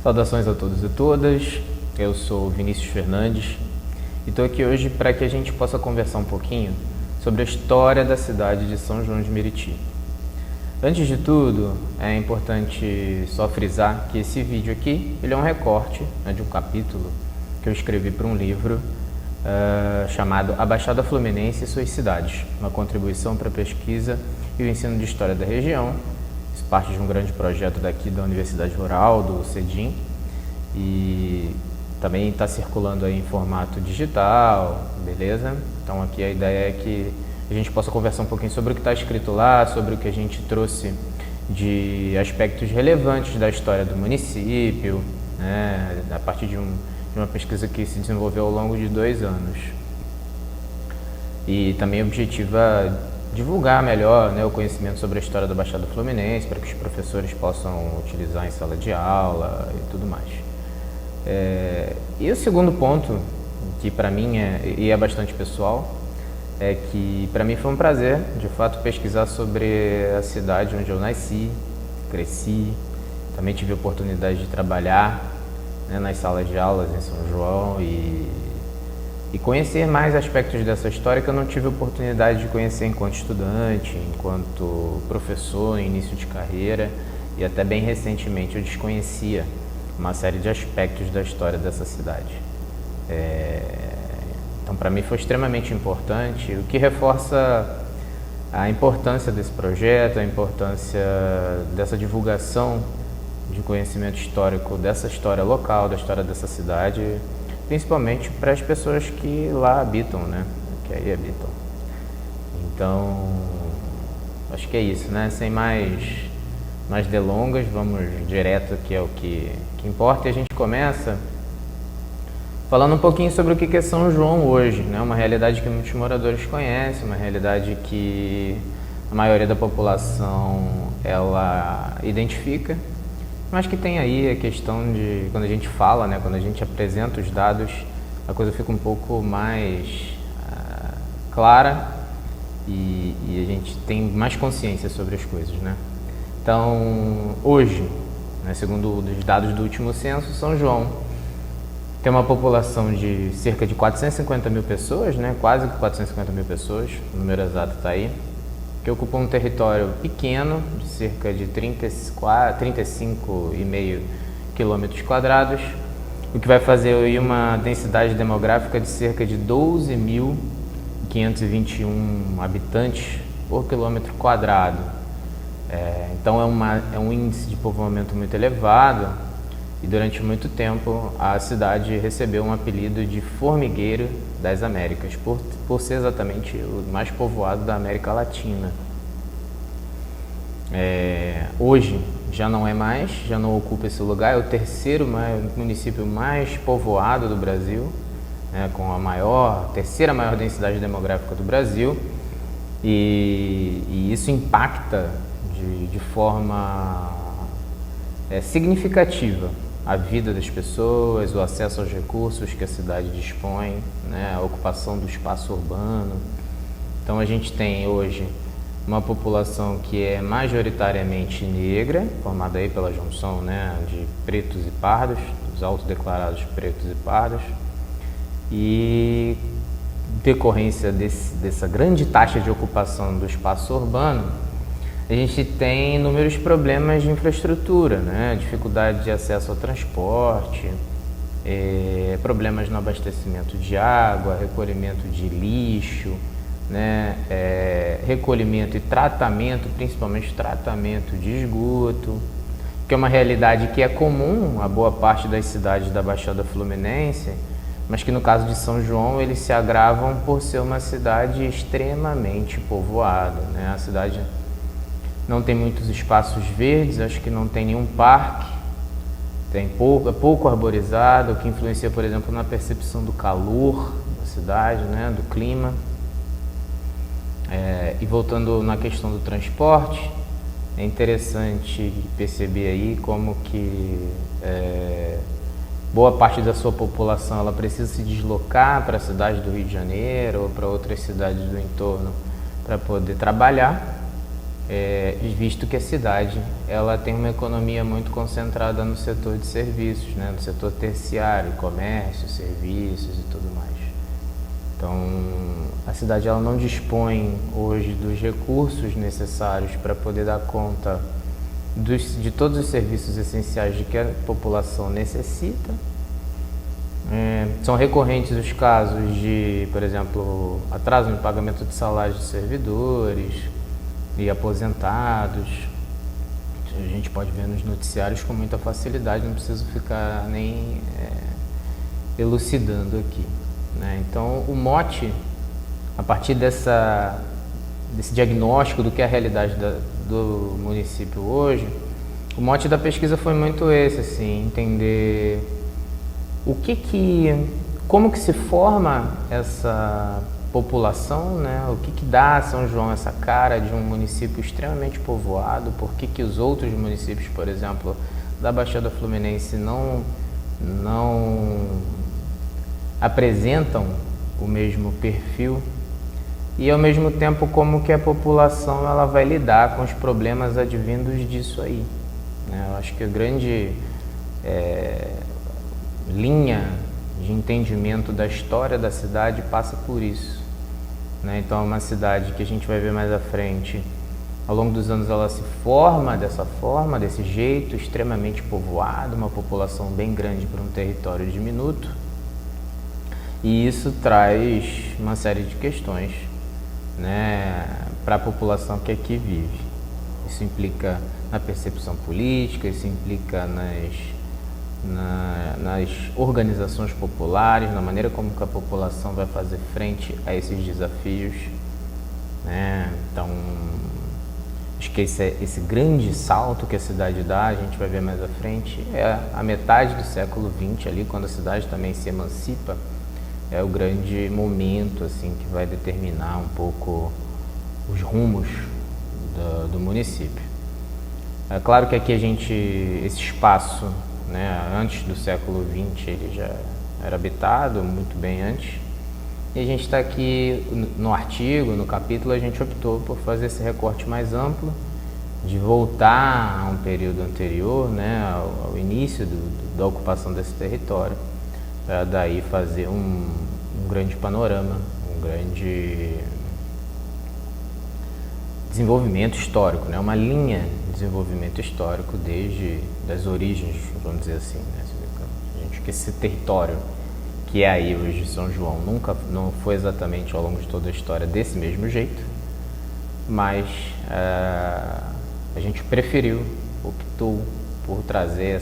Saudações a todos e todas, eu sou Vinícius Fernandes e estou aqui hoje para que a gente possa conversar um pouquinho sobre a história da cidade de São João de Meriti. Antes de tudo, é importante só frisar que esse vídeo aqui ele é um recorte de um capítulo que eu escrevi para um livro chamado A Baixada Fluminense e Suas Cidades, uma contribuição para a pesquisa e o ensino de história da região. Isso parte de um grande projeto daqui da Universidade Rural, do CEDIM, e também está circulando aí em formato digital, beleza? Então aqui a ideia é que a gente possa conversar um pouquinho sobre o que está escrito lá, sobre o que a gente trouxe de aspectos relevantes da história do município, né, a partir de uma pesquisa que se desenvolveu ao longo de 2 anos. E também objetiva divulgar melhor, né, o conhecimento sobre a história da Baixada Fluminense, para que os professores possam utilizar em sala de aula e tudo mais. E o segundo ponto, que para mim é bastante pessoal, é que para mim foi um prazer, de fato, pesquisar sobre a cidade onde eu nasci, cresci, também tive a oportunidade de trabalhar, né, nas salas de aulas em São João e conhecer mais aspectos dessa história que eu não tive a oportunidade de conhecer enquanto estudante, enquanto professor em início de carreira, e até bem recentemente eu desconhecia uma série de aspectos da história dessa cidade. Então, para mim foi extremamente importante, o que reforça a importância desse projeto, a importância dessa divulgação de conhecimento histórico dessa história local, da história dessa cidade, principalmente para as pessoas que lá habitam, né? Que aí habitam. Então, acho que é isso, né? Sem mais delongas, vamos direto que é o que importa, e a gente começa falando um pouquinho sobre o que é São João hoje, né? Uma realidade que muitos moradores conhecem, uma realidade que a maioria da população ela identifica, mas que tem aí a questão de, quando a gente fala, né, quando a gente apresenta os dados, a coisa fica um pouco mais clara e a gente tem mais consciência sobre as coisas, né? Então, hoje, né, segundo os dados do último censo, São João tem uma população de cerca de 450 mil pessoas, né, quase 450 mil pessoas, o número exato está aí, que ocupa um território pequeno, de cerca de 35,5 quilômetros quadrados, o que vai fazer aí uma densidade demográfica de cerca de 12.521 habitantes por quilômetro quadrado. Então é um índice de povoamento muito elevado, e durante muito tempo a cidade recebeu um apelido de Formigueiro das Américas, por ser exatamente o mais povoado da América Latina. Hoje já não é mais, já não ocupa esse lugar, é o terceiro município mais povoado do Brasil, né, com a terceira maior densidade demográfica do Brasil, e isso impacta de forma significativa a vida das pessoas, o acesso aos recursos que a cidade dispõe, né, a ocupação do espaço urbano. Então a gente tem hoje uma população que é majoritariamente negra, formada aí pela junção, né, de pretos e pardos, os autodeclarados pretos e pardos, e decorrência dessa grande taxa de ocupação do espaço urbano, a gente tem inúmeros problemas de infraestrutura, né? Dificuldade de acesso ao transporte, problemas no abastecimento de água, recolhimento de lixo, né? Recolhimento e tratamento, principalmente tratamento de esgoto, que é uma realidade que é comum a boa parte das cidades da Baixada Fluminense, mas que no caso de São João eles se agravam por ser uma cidade extremamente povoada, né? A cidade não tem muitos espaços verdes, acho que não tem nenhum parque, é pouco arborizado, o que influencia, por exemplo, na percepção do calor da cidade, né, do clima. E voltando na questão do transporte, é interessante perceber aí como que boa parte da sua população ela precisa se deslocar para a cidade do Rio de Janeiro ou para outras cidades do entorno para poder trabalhar. visto que a cidade ela tem uma economia muito concentrada no setor de serviços, né, no setor terciário, comércio, serviços e tudo mais. Então, a cidade ela não dispõe hoje dos recursos necessários para poder dar conta de todos os serviços essenciais de que a população necessita. São recorrentes os casos de, por exemplo, atraso no pagamento de salários de servidores e aposentados. A gente pode ver nos noticiários com muita facilidade, não preciso ficar nem elucidando aqui, né? Então, o mote, a partir desse diagnóstico do que é a realidade do município hoje, o mote da pesquisa foi muito esse, assim, entender como que se forma essa população, né? O que dá a São João essa cara de um município extremamente povoado, por que os outros municípios, por exemplo, da Baixada Fluminense não apresentam o mesmo perfil, e ao mesmo tempo como que a população ela vai lidar com os problemas advindos disso aí, né? Eu acho que a grande linha de entendimento da história da cidade passa por isso, né? Então é uma cidade que a gente vai ver mais à frente, ao longo dos anos ela se forma dessa forma, desse jeito, extremamente povoado, uma população bem grande para um território diminuto, e isso traz uma série de questões, né, para a população que aqui vive. Isso implica na percepção política, isso implica nas organizações populares, na maneira como que a população vai fazer frente a esses desafios, né? Então, acho que esse grande salto que a cidade dá, a gente vai ver mais à frente, é a metade do século XX, ali, quando a cidade também se emancipa, é o grande momento assim, que vai determinar um pouco os rumos do município. É claro que aqui esse espaço, né, antes do século XX, ele já era habitado, muito bem antes, e a gente está aqui no artigo, no capítulo, a gente optou por fazer esse recorte mais amplo, de voltar a um período anterior, né, ao início da ocupação desse território, para daí fazer um grande panorama, um grande desenvolvimento histórico, né? Uma linha de desenvolvimento histórico desde as origens, vamos dizer assim, né? Que esse território que é aí hoje São João não foi exatamente ao longo de toda a história desse mesmo jeito, mas a gente optou por trazer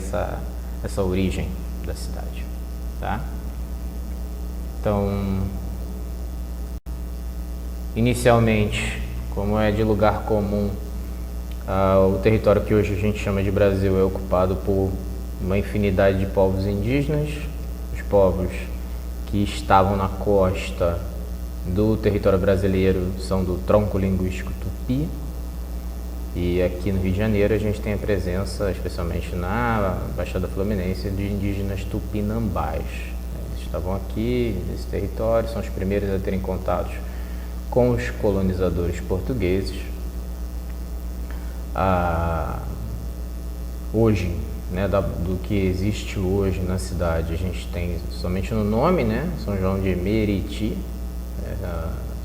essa origem da cidade, tá? Então, inicialmente, como é de lugar comum, o território que hoje a gente chama de Brasil é ocupado por uma infinidade de povos indígenas, os povos que estavam na costa do território brasileiro são do tronco linguístico Tupi, e aqui no Rio de Janeiro a gente tem a presença, especialmente na Baixada Fluminense, de indígenas tupinambás. Eles estavam aqui nesse território, são os primeiros a terem contatos com os colonizadores portugueses. Hoje, né, do que existe hoje na cidade, a gente tem somente no nome, né, São João de Meriti.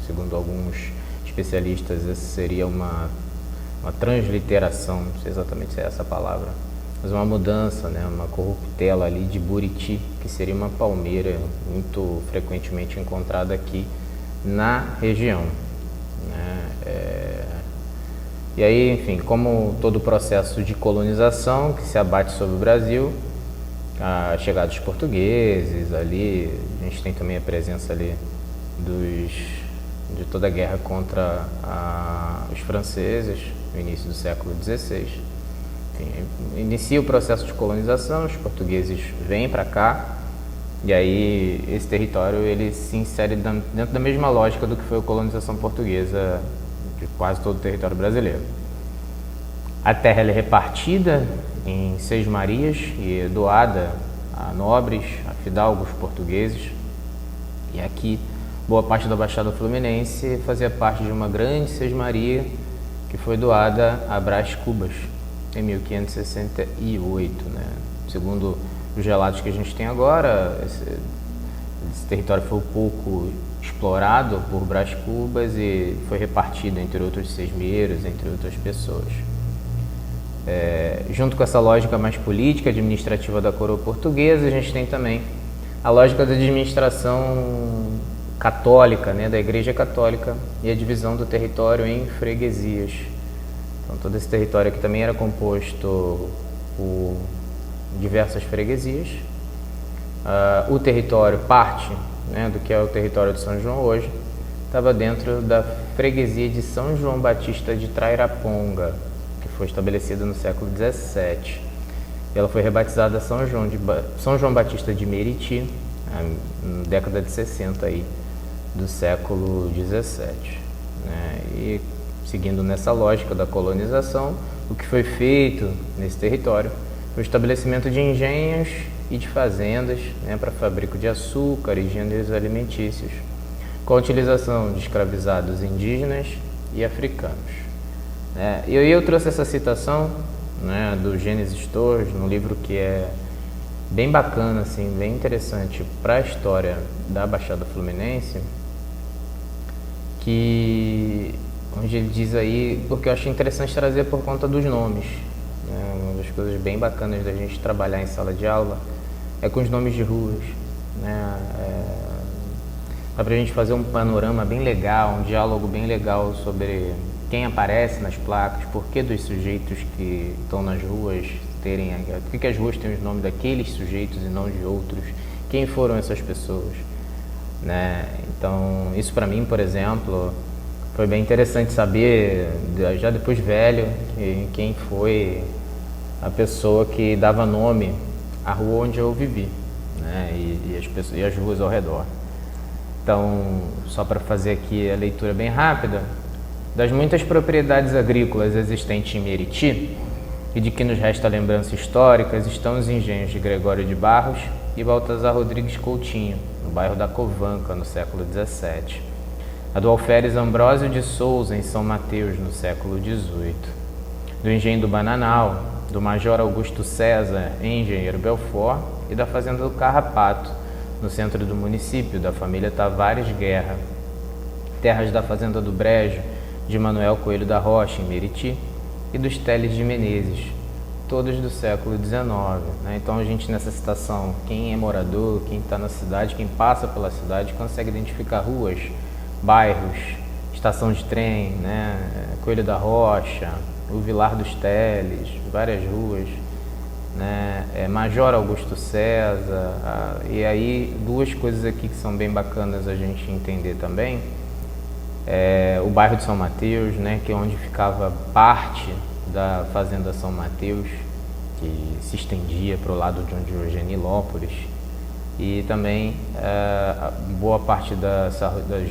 Segundo alguns especialistas, essa seria uma transliteração, não sei exatamente se é essa a palavra, mas uma mudança, né, uma corruptela ali de Buriti, que seria uma palmeira muito frequentemente encontrada aqui na região, né? E aí, enfim, como todo o processo de colonização que se abate sobre o Brasil, a chegada dos portugueses ali, a gente tem também a presença ali de toda a guerra contra os franceses no início do século XVI. Enfim, inicia o processo de colonização, os portugueses vêm para cá, e aí esse território ele se insere dentro da mesma lógica do que foi a colonização portuguesa de quase todo o território brasileiro. A terra ela é repartida em 6 marias e doada a nobres, a fidalgos portugueses, e aqui boa parte da Baixada Fluminense fazia parte de uma grande sesmaria que foi doada a Brás Cubas em 1568, né? Segundo os relatos que a gente tem agora, esse território foi um pouco explorado por Brás Cubas e foi repartido entre outros sesmeiros, entre outras pessoas. Junto com essa lógica mais política, administrativa da coroa portuguesa, a gente tem também a lógica da administração católica, né, da Igreja Católica, e a divisão do território em freguesias. Então, todo esse território aqui também era composto por diversas freguesias. O território, parte, né, do que é o território de São João hoje, estava dentro da freguesia de São João Batista de Trairaponga, que foi estabelecida no século XVII. Ela foi rebatizada São João Batista de Meriti, na década de 60 aí, do século XVII. Né? E seguindo nessa lógica da colonização, o que foi feito nesse território foi o estabelecimento de engenhos e de fazendas, né, para fabrico de açúcar e gêneros alimentícios, com a utilização de escravizados indígenas e africanos. E eu trouxe essa citação, né, do Gênesis Torres, num livro que é bem bacana, assim, bem interessante para a história da Baixada Fluminense, onde ele diz aí, porque eu achei interessante trazer por conta dos nomes. Né, uma das coisas bem bacanas da gente trabalhar em sala de aula é com os nomes de ruas. Né, dá pra gente fazer um panorama bem legal, um diálogo bem legal sobre quem aparece nas placas, por que dos sujeitos que estão nas ruas terem... Por que as ruas têm os nomes daqueles sujeitos e não de outros? Quem foram essas pessoas? Né? Então, isso para mim, por exemplo, foi bem interessante saber, já depois velho, quem foi a pessoa que dava nome à rua onde eu vivi, né? E as ruas ao redor. Então, só para fazer aqui a leitura bem rápida, das muitas propriedades agrícolas existentes em Meriti, e de que nos resta lembranças históricas, estão os engenhos de Gregório de Barros e Baltazar Rodrigues Coutinho, no bairro da Covanca, no século XVII. A do alferes Ambrósio de Souza, em São Mateus, no século XVIII. Do engenho do Bananal, do Major Augusto César, em Engenheiro Belfort, e da fazenda do Carrapato, no centro do município, da família Tavares Guerra. Terras da fazenda do Brejo, de Manuel Coelho da Rocha, em Meriti, e dos Teles de Menezes, todos do século XIX. Né? Então a gente, nessa citação, quem é morador, quem está na cidade, quem passa pela cidade, consegue identificar ruas, bairros, estação de trem, né? Coelho da Rocha, o Vilar dos Teles, várias ruas, né? Major Augusto César. E aí duas coisas aqui que são bem bacanas a gente entender também. O bairro de São Mateus, né, que é onde ficava parte da fazenda São Mateus, que se estendia para o lado de onde hoje é Nilópolis, e também boa parte das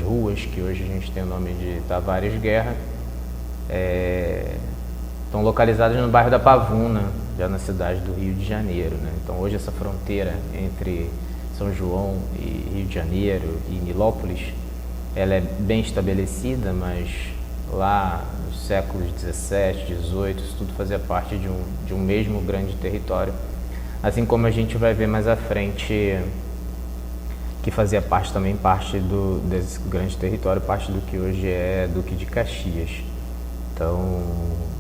ruas que hoje a gente tem o nome de Tavares Guerra estão localizadas no bairro da Pavuna, já na cidade do Rio de Janeiro. Né? Então hoje essa fronteira entre São João e Rio de Janeiro e Nilópolis, ela é bem estabelecida, mas lá nos séculos 17, 18, isso tudo fazia parte de um mesmo grande território. Assim como a gente vai ver mais à frente, que fazia parte desse grande território, parte do que hoje é Duque de Caxias. Então,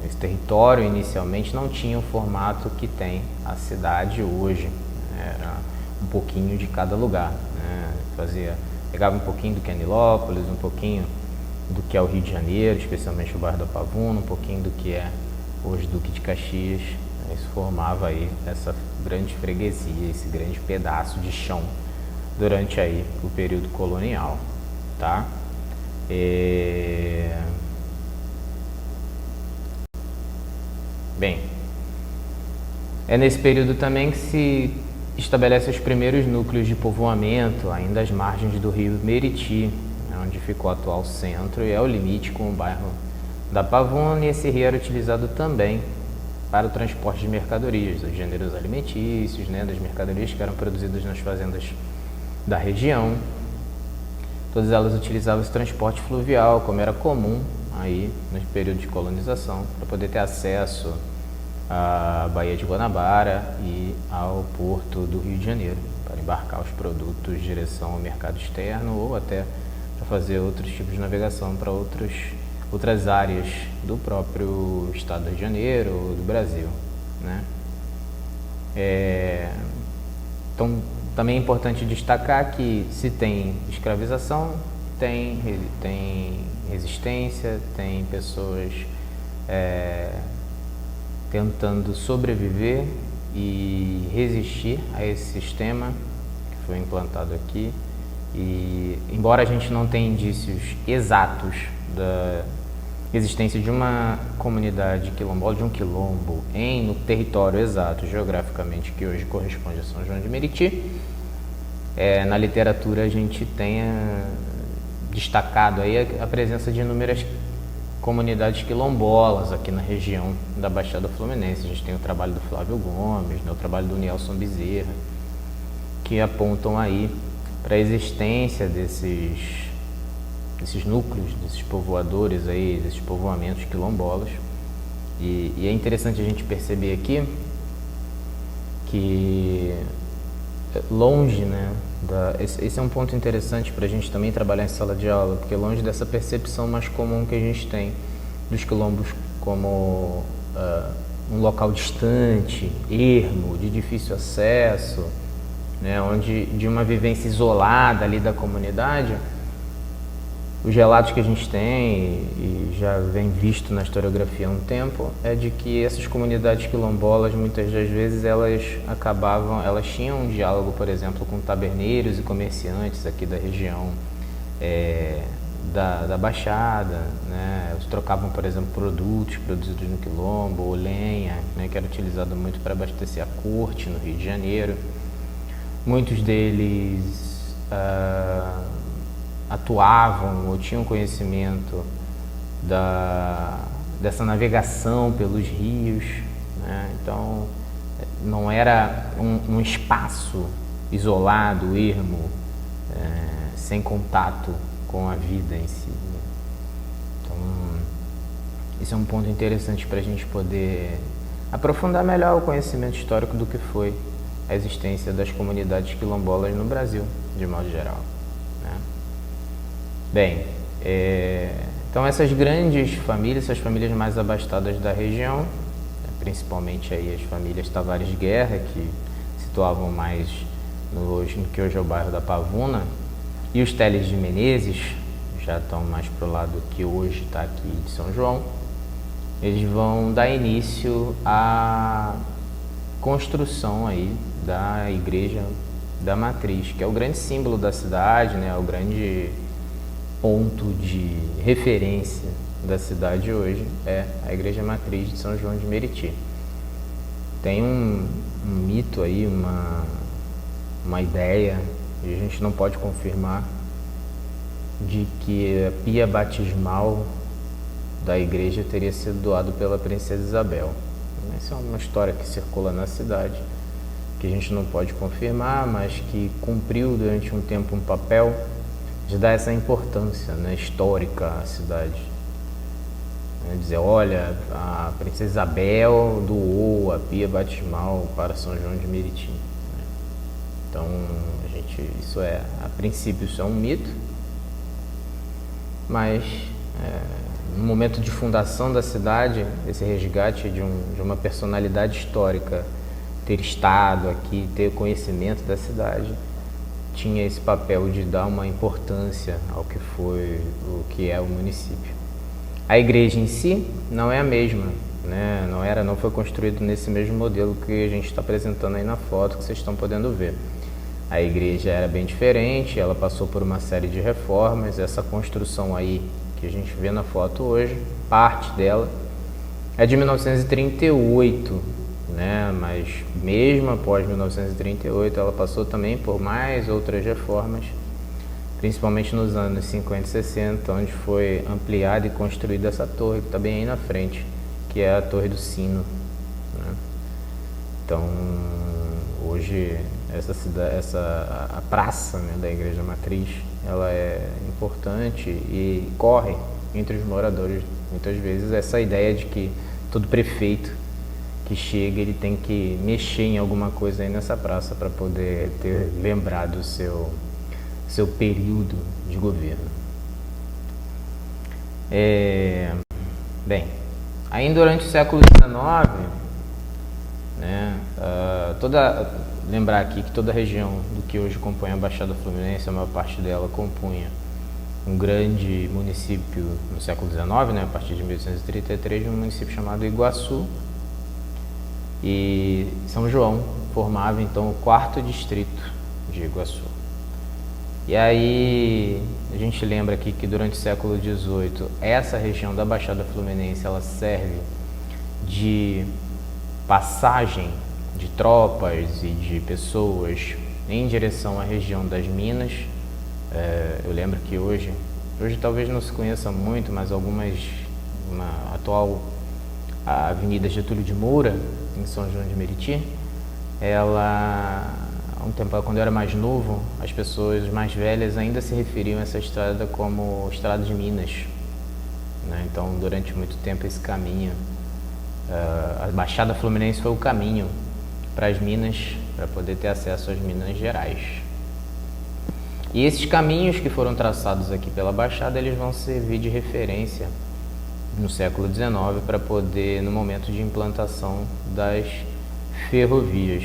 esse território inicialmente não tinha o formato que tem a cidade hoje. Era um pouquinho de cada lugar, né? Pegava um pouquinho do que é Nilópolis, um pouquinho do que é o Rio de Janeiro, especialmente o bairro da Pavuna, um pouquinho do que é hoje Duque de Caxias. Isso formava aí essa grande freguesia, esse grande pedaço de chão durante aí o período colonial, tá? Bem, é nesse período também que se estabelece os primeiros núcleos de povoamento, ainda às margens do rio Meriti, onde ficou o atual centro, e é o limite com o bairro da Pavuna, e esse rio era utilizado também para o transporte de mercadorias, dos gêneros alimentícios, né, das mercadorias que eram produzidas nas fazendas da região. Todas elas utilizavam esse transporte fluvial, como era comum aí no período de colonização para poder ter acesso à Baía de Guanabara e ao Porto do Rio de Janeiro, para embarcar os produtos em direção ao mercado externo ou até para fazer outros tipos de navegação para outras áreas do próprio estado do Rio de Janeiro ou do Brasil, né? Então, também é importante destacar que se tem escravização, tem resistência, tem pessoas tentando sobreviver e resistir a esse sistema que foi implantado aqui. E embora a gente não tenha indícios exatos da existência de uma comunidade quilombola, de um quilombo no território exato, geograficamente, que hoje corresponde a São João de Meriti, na literatura a gente tenha destacado aí a presença de inúmeras comunidades quilombolas aqui na região da Baixada Fluminense. A gente tem o trabalho do Flávio Gomes, né, o trabalho do Nelson Bezerra, que apontam aí para a existência desses núcleos, desses povoadores aí, desses povoamentos quilombolas. E é interessante a gente perceber aqui que longe, né, esse é um ponto interessante para a gente também trabalhar em sala de aula, porque longe dessa percepção mais comum que a gente tem dos quilombos como um local distante, ermo, de difícil acesso, né, onde de uma vivência isolada ali da comunidade. Os relatos que a gente tem e já vem visto na historiografia há um tempo é de que essas comunidades quilombolas, muitas das vezes, elas tinham um diálogo, por exemplo, com taberneiros e comerciantes aqui da região da Baixada, né? Eles trocavam, por exemplo, produtos produzidos no quilombo, ou lenha, né, que era utilizado muito para abastecer a corte no Rio de Janeiro. Muitos deles atuavam ou tinham conhecimento dessa navegação pelos rios, né? Então não era um espaço isolado, ermo, sem contato com a vida em si, né? Então esse é um ponto interessante para a gente poder aprofundar melhor o conhecimento histórico do que foi a existência das comunidades quilombolas no Brasil, de modo geral, né? Bem, então essas grandes famílias, essas famílias mais abastadas da região, principalmente aí as famílias Tavares Guerra, que situavam mais no que hoje é o bairro da Pavuna, e os Teles de Menezes, já estão mais para o lado que hoje está aqui de São João, eles vão dar início à construção aí da Igreja da Matriz, que é o grande símbolo da cidade, né? O grande ponto de referência da cidade hoje é a Igreja Matriz de São João de Meriti. Tem um mito aí, uma ideia, e a gente não pode confirmar, de que a pia batismal da igreja teria sido doado pela princesa Isabel. Essa é uma história que circula na cidade, que a gente não pode confirmar, mas que cumpriu durante um tempo um papel de dar essa importância, né, histórica à cidade. Dizer, olha, a princesa Isabel doou a pia batismal para São João de Meriti. Então, a princípio isso é um mito, mas no momento de fundação da cidade, esse resgate de uma personalidade histórica ter estado aqui, ter conhecimento da cidade, tinha esse papel de dar uma importância ao que foi, o que é o município. A igreja em si não é a mesma, né? Não foi construído nesse mesmo modelo que a gente está apresentando aí na foto, que vocês estão podendo ver. A igreja era bem diferente, ela passou por uma série de reformas. Essa construção aí que a gente vê na foto hoje, parte dela é de 1938, né? Mas mesmo após 1938 ela passou também por mais outras reformas, principalmente nos anos 50 e 60, onde foi ampliada e construída essa torre que está bem aí na frente, que é a Torre do Sino, né? Então hoje a praça, né, da Igreja Matriz, ela é importante e corre entre os moradores Muitas vezes essa ideia de que todo prefeito que chega, ele tem que mexer em alguma coisa aí nessa praça para poder ter lembrado o seu período de governo. Bem, ainda durante o século XIX, né, lembrar aqui que toda a região do que hoje compõe a Baixada Fluminense, a maior parte dela compunha um grande município no século XIX, né, a partir de 1833, um município chamado Iguaçu, e São João formava então o 4º distrito de Iguaçu. E aí a gente lembra aqui que durante o século XVIII essa região da Baixada Fluminense ela serve de passagem de tropas e de pessoas em direção à região das Minas. Eu lembro que hoje talvez não se conheça muito, mas a atual Avenida Getúlio de Moura, em São João de Meriti, há um tempo, quando eu era mais novo, as pessoas mais velhas ainda se referiam a essa estrada como Estrada de Minas, né? Então, durante muito tempo, esse caminho, a Baixada Fluminense foi o caminho para as Minas, para poder ter acesso às Minas Gerais. E esses caminhos que foram traçados aqui pela Baixada, eles vão servir de referência no século XIX para poder, no momento de implantação das ferrovias,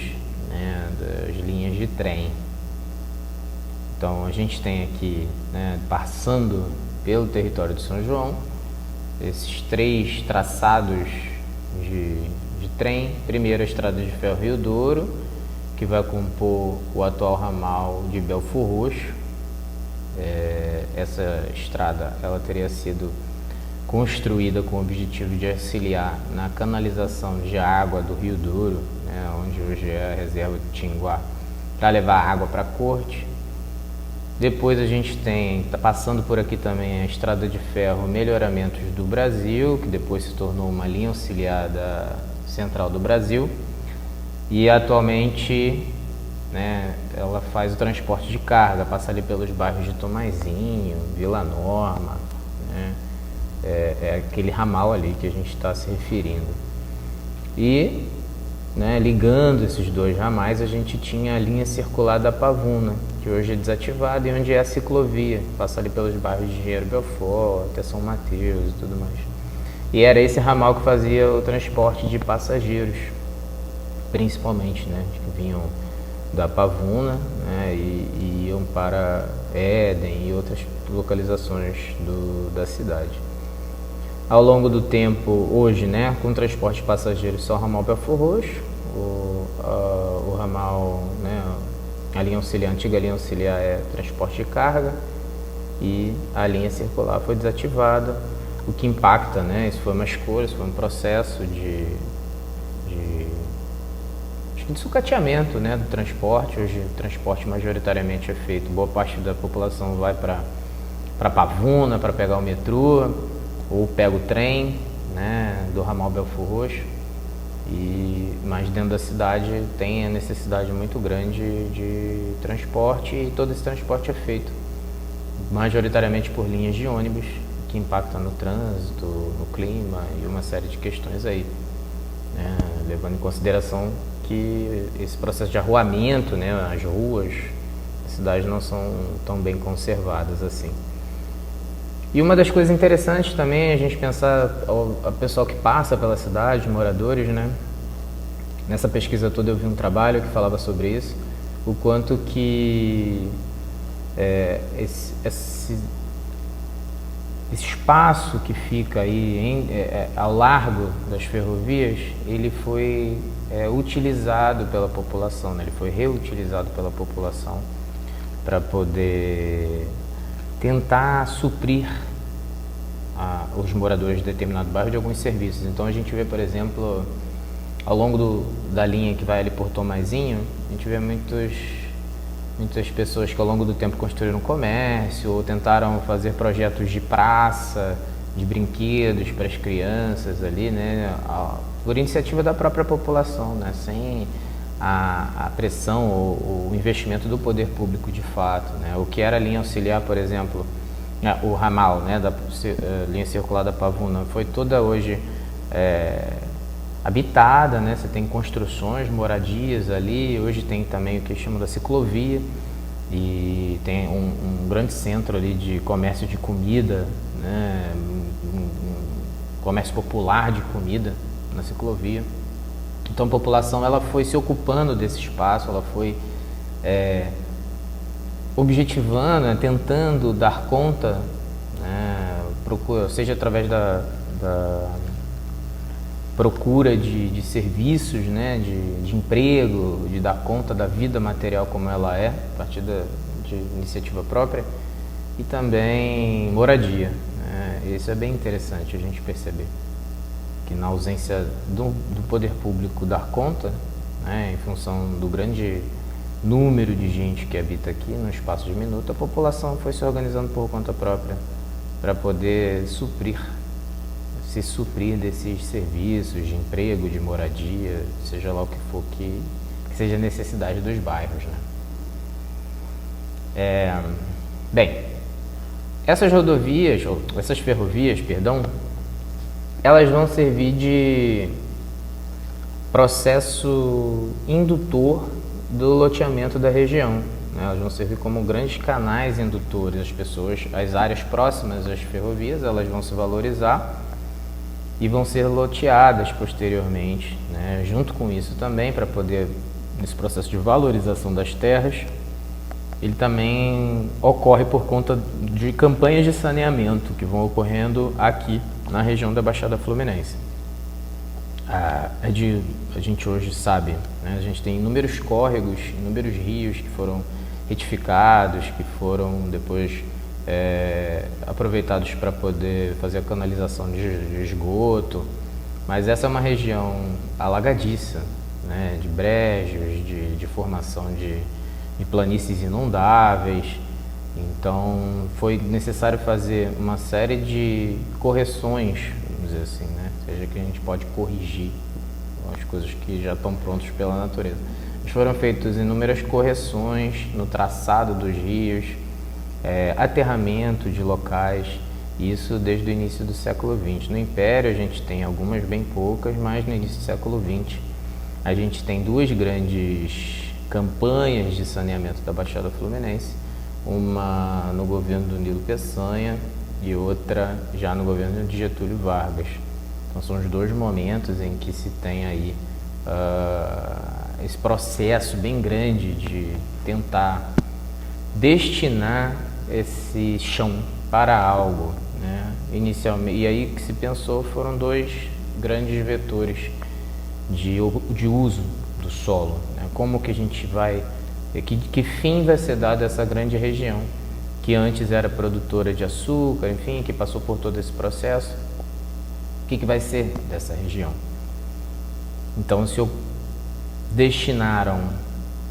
né, das linhas de trem. Então a gente tem aqui, né, passando pelo território de São João, esses 3 traçados de trem. Primeiro, a estrada de ferro Rio Douro, que vai compor o atual ramal de Belfor Roxo. Essa estrada ela teria sido construída com o objetivo de auxiliar na canalização de água do Rio Douro, né, onde hoje é a reserva de Tinguá, para levar água para a corte. Depois a gente está passando por aqui também a estrada de ferro Melhoramentos do Brasil, que depois se tornou uma linha auxiliar da Central do Brasil, e atualmente, né, ela faz o transporte de carga, passa ali pelos bairros de Tomazinho, Vila Norma, né? É aquele ramal ali que a gente está se referindo. E, né, ligando esses 2 ramais, a gente tinha a linha circular da Pavuna, que hoje é desativada, e onde é a ciclovia, passa ali pelos bairros de Engenheiro Belfort, até São Mateus e tudo mais. E era esse ramal que fazia o transporte de passageiros, principalmente, né, que vinham da Pavuna, né, e iam para Éden e outras localizações da cidade. Ao longo do tempo, hoje, né, com transporte de passageiros, só o ramal Belfor Roxo, o ramal, né, a linha auxiliar, a antiga linha auxiliar é transporte de carga, e a linha circular foi desativada, o que impacta, né, isso foi uma escolha, isso foi um processo de sucateamento, né, do transporte. Hoje o transporte majoritariamente é feito, boa parte da população vai para Pavuna para pegar o metrô, ou pega o trem, né, do ramal Belfor Roxo, mas dentro da cidade tem a necessidade muito grande de transporte, e todo esse transporte é feito majoritariamente por linhas de ônibus, que impactam no trânsito, no clima e uma série de questões aí, né, levando em consideração que esse processo de arruamento, né, as ruas da cidade não são tão bem conservadas assim. E uma das coisas interessantes também é a gente pensar o pessoal que passa pela cidade, moradores, né? Nessa pesquisa toda eu vi um trabalho que falava sobre isso, o quanto que esse espaço que fica aí ao largo das ferrovias, ele foi utilizado pela população, né? Ele foi reutilizado pela população para poder tentar suprir os moradores de determinado bairro de alguns serviços. Então a gente vê, por exemplo, ao longo da linha que vai ali por Tomazinho, a gente vê muitas pessoas que ao longo do tempo construíram comércio ou tentaram fazer projetos de praça, de brinquedos para as crianças ali, né, por iniciativa da própria população, né, sem a pressão ou o investimento do poder público de fato, né. O que era linha auxiliar, por exemplo, o ramal, né, da linha circular da Pavuna, foi toda hoje habitada, né? Você tem construções, moradias ali. Hoje tem também o que chamam da ciclovia e tem um grande centro ali de comércio de comida, né? Comércio popular de comida na ciclovia. Então a população ela foi se ocupando desse espaço, ela foi objetivando, né? Tentando dar conta, né? Seja através da procura de serviços, né, de emprego, de dar conta da vida material como ela é, a partir de iniciativa própria, e também moradia, né? Isso é bem interessante a gente perceber, que na ausência do poder público dar conta, né, em função do grande número de gente que habita aqui no espaço diminuto, a população foi se organizando por conta própria para poder se suprir desses serviços de emprego, de moradia, seja lá o que for que seja a necessidade dos bairros, né? Bem, essas ferrovias, elas vão servir de processo indutor do loteamento da região, né? Elas vão servir como grandes canais indutores. As áreas próximas às ferrovias, elas vão se valorizar e vão ser loteadas posteriormente, né? Junto com isso também, para poder, nesse processo de valorização das terras, ele também ocorre por conta de campanhas de saneamento que vão ocorrendo aqui na região da Baixada Fluminense. A gente hoje sabe, né? A gente tem inúmeros córregos, inúmeros rios que foram retificados, que foram depois aproveitados para poder fazer a canalização de esgoto, mas essa é uma região alagadiça, né, de brejos, de formação de planícies inundáveis. Então foi necessário fazer uma série de correções, vamos dizer assim, né, seja que a gente pode corrigir as coisas que já estão prontas pela natureza. Mas foram feitas inúmeras correções no traçado dos rios, aterramento de locais, isso desde o início do século XX. No Império a gente tem algumas bem poucas, mas no início do século XX a gente tem duas grandes campanhas de saneamento da Baixada Fluminense, uma no governo do Nilo Peçanha e outra já no governo de Getúlio Vargas. Então são os dois momentos em que se tem aí esse processo bem grande de tentar destinar esse chão para algo, né? Inicialmente, e aí que se pensou foram dois grandes vetores de uso do solo, né? Como que a gente vai, que fim vai ser dado a essa grande região que antes era produtora de açúcar, enfim, que passou por todo esse processo, o que vai ser dessa região? Então se destinaram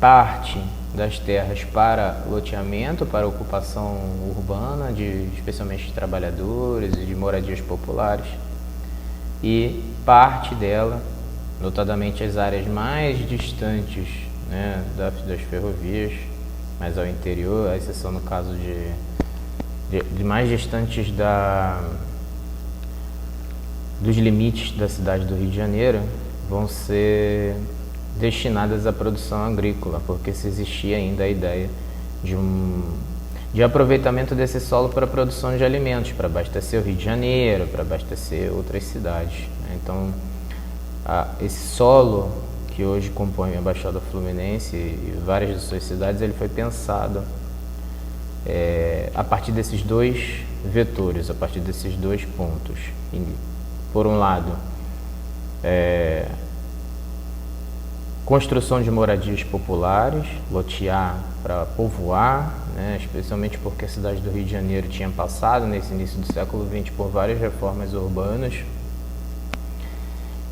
parte das terras para loteamento, para ocupação urbana, especialmente de trabalhadores e de moradias populares, e parte dela, notadamente as áreas mais distantes, né, das ferrovias, mais ao interior, a exceção no caso de mais distantes dos limites da cidade do Rio de Janeiro, vão ser destinadas à produção agrícola, porque se existia ainda a ideia de aproveitamento desse solo para a produção de alimentos, para abastecer o Rio de Janeiro, para abastecer outras cidades, né? Então, esse solo que hoje compõe a Baixada Fluminense e várias de suas cidades, ele foi pensado a partir desses dois vetores, a partir desses dois pontos. Por um lado, construção de moradias populares, lotear para povoar, né, especialmente porque a cidade do Rio de Janeiro tinha passado, nesse início do século XX, por várias reformas urbanas,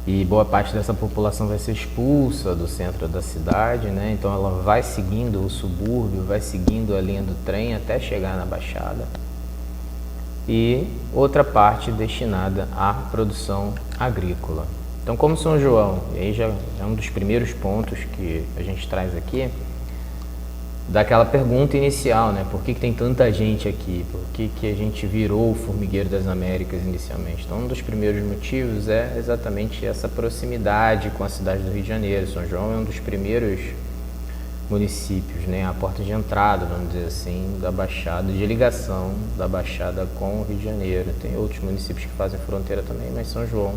e boa parte dessa população vai ser expulsa do centro da cidade, né, então ela vai seguindo o subúrbio, vai seguindo a linha do trem até chegar na Baixada, e outra parte destinada à produção agrícola. Então, como São João, e aí já é um dos primeiros pontos que a gente traz aqui, daquela pergunta inicial, né? Por que tem tanta gente aqui? Por que a gente virou o formigueiro das Américas inicialmente? Então, um dos primeiros motivos é exatamente essa proximidade com a cidade do Rio de Janeiro. São João é um dos primeiros municípios, né? A porta de entrada, vamos dizer assim, da Baixada, de ligação da Baixada com o Rio de Janeiro. Tem outros municípios que fazem fronteira também, mas São João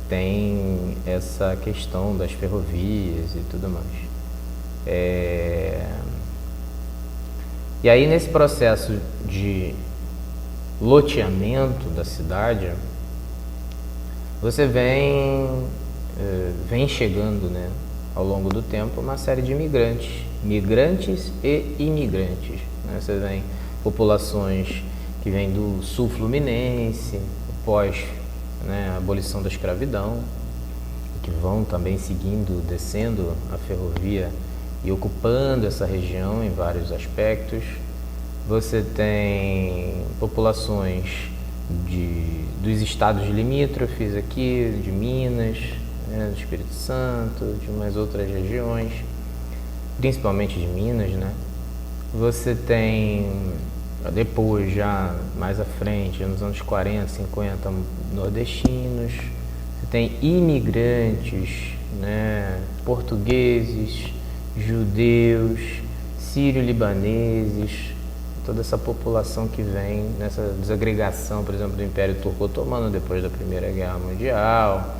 tem essa questão das ferrovias e tudo mais. E aí, nesse processo de loteamento da cidade, você vem chegando, né, ao longo do tempo, uma série de migrantes e imigrantes, né? Você vem populações que vêm do sul fluminense, pós, né, a abolição da escravidão, que vão também seguindo, descendo a ferrovia e ocupando essa região em vários aspectos. Você tem populações dos estados limítrofes aqui, de Minas, né, do Espírito Santo, de umas outras regiões, principalmente de Minas, né? Você tem, depois, já mais à frente, nos anos 40, 50, nordestinos. Você tem imigrantes, né, portugueses, judeus, sírio-libaneses, toda essa população que vem nessa desagregação, por exemplo, do Império Turco-Otomano depois da Primeira Guerra Mundial.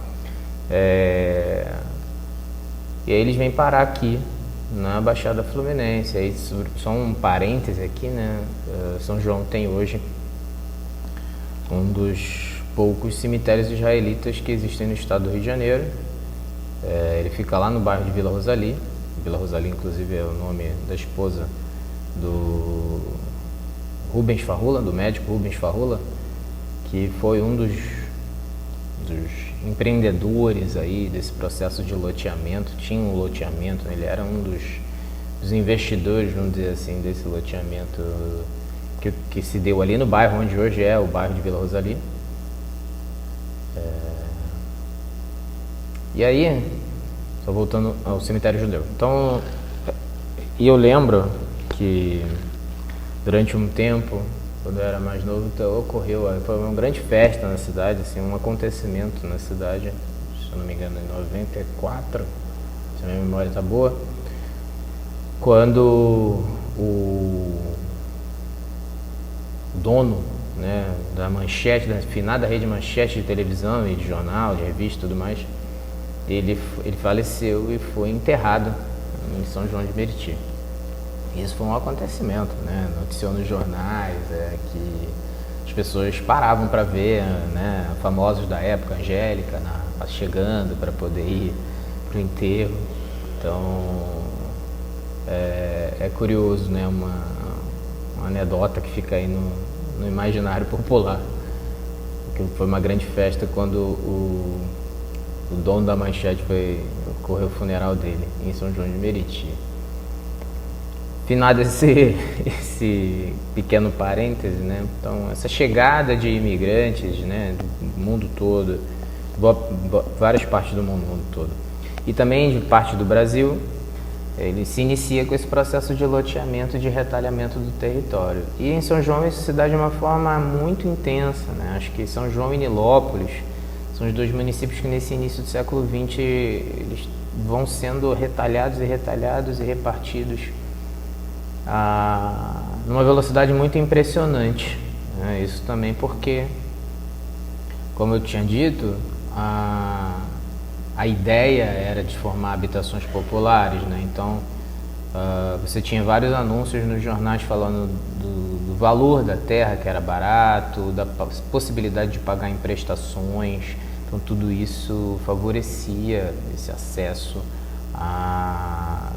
E aí eles vêm parar aqui na Baixada Fluminense. Aí, só um parêntese aqui, né? São João tem hoje um dos poucos cemitérios israelitas que existem no estado do Rio de Janeiro. Ele fica lá no bairro de Vila Rosali. Vila Rosali, inclusive, é o nome da esposa do Rubens Farrula, do médico Rubens Farrula, que foi um dos empreendedores aí desse processo de loteamento. Tinha um loteamento, ele era um dos investidores, vamos dizer assim, desse loteamento que se deu ali no bairro onde hoje é o bairro de Vila Rosali. E aí, só voltando ao cemitério judeu. Então, e eu lembro que durante um tempo, quando eu era mais novo, foi uma grande festa na cidade, assim, um acontecimento na cidade, se eu não me engano, em 94, se a minha memória está boa, quando o dono, né, da Manchete, da finada rede Manchete de televisão e de jornal, de revista e tudo mais, ele faleceu e foi enterrado em São João de Meriti. Isso foi um acontecimento, né? Noticiou nos jornais, que as pessoas paravam para ver, né, famosos da época, Angélica, chegando para poder ir para o enterro. Então, é curioso, né? Uma anedota que fica aí no imaginário popular. Porque foi uma grande festa quando o dono da Manchete ocorreu o funeral dele em São João de Meriti. Finado esse pequeno parêntese, né? Então, essa chegada de imigrantes, né, do mundo todo, várias partes do mundo todo, e também de parte do Brasil, ele se inicia com esse processo de loteamento, de retalhamento do território. E em São João isso se dá de uma forma muito intensa, né? Acho que São João e Nilópolis são os dois municípios que nesse início do século XX eles vão sendo retalhados e repartidos numa velocidade muito impressionante, né? Isso também porque, como eu tinha dito, a ideia era de formar habitações populares, né? Então, você tinha vários anúncios nos jornais falando do valor da terra, que era barato, da possibilidade de pagar em prestações. Então, tudo isso favorecia esse acesso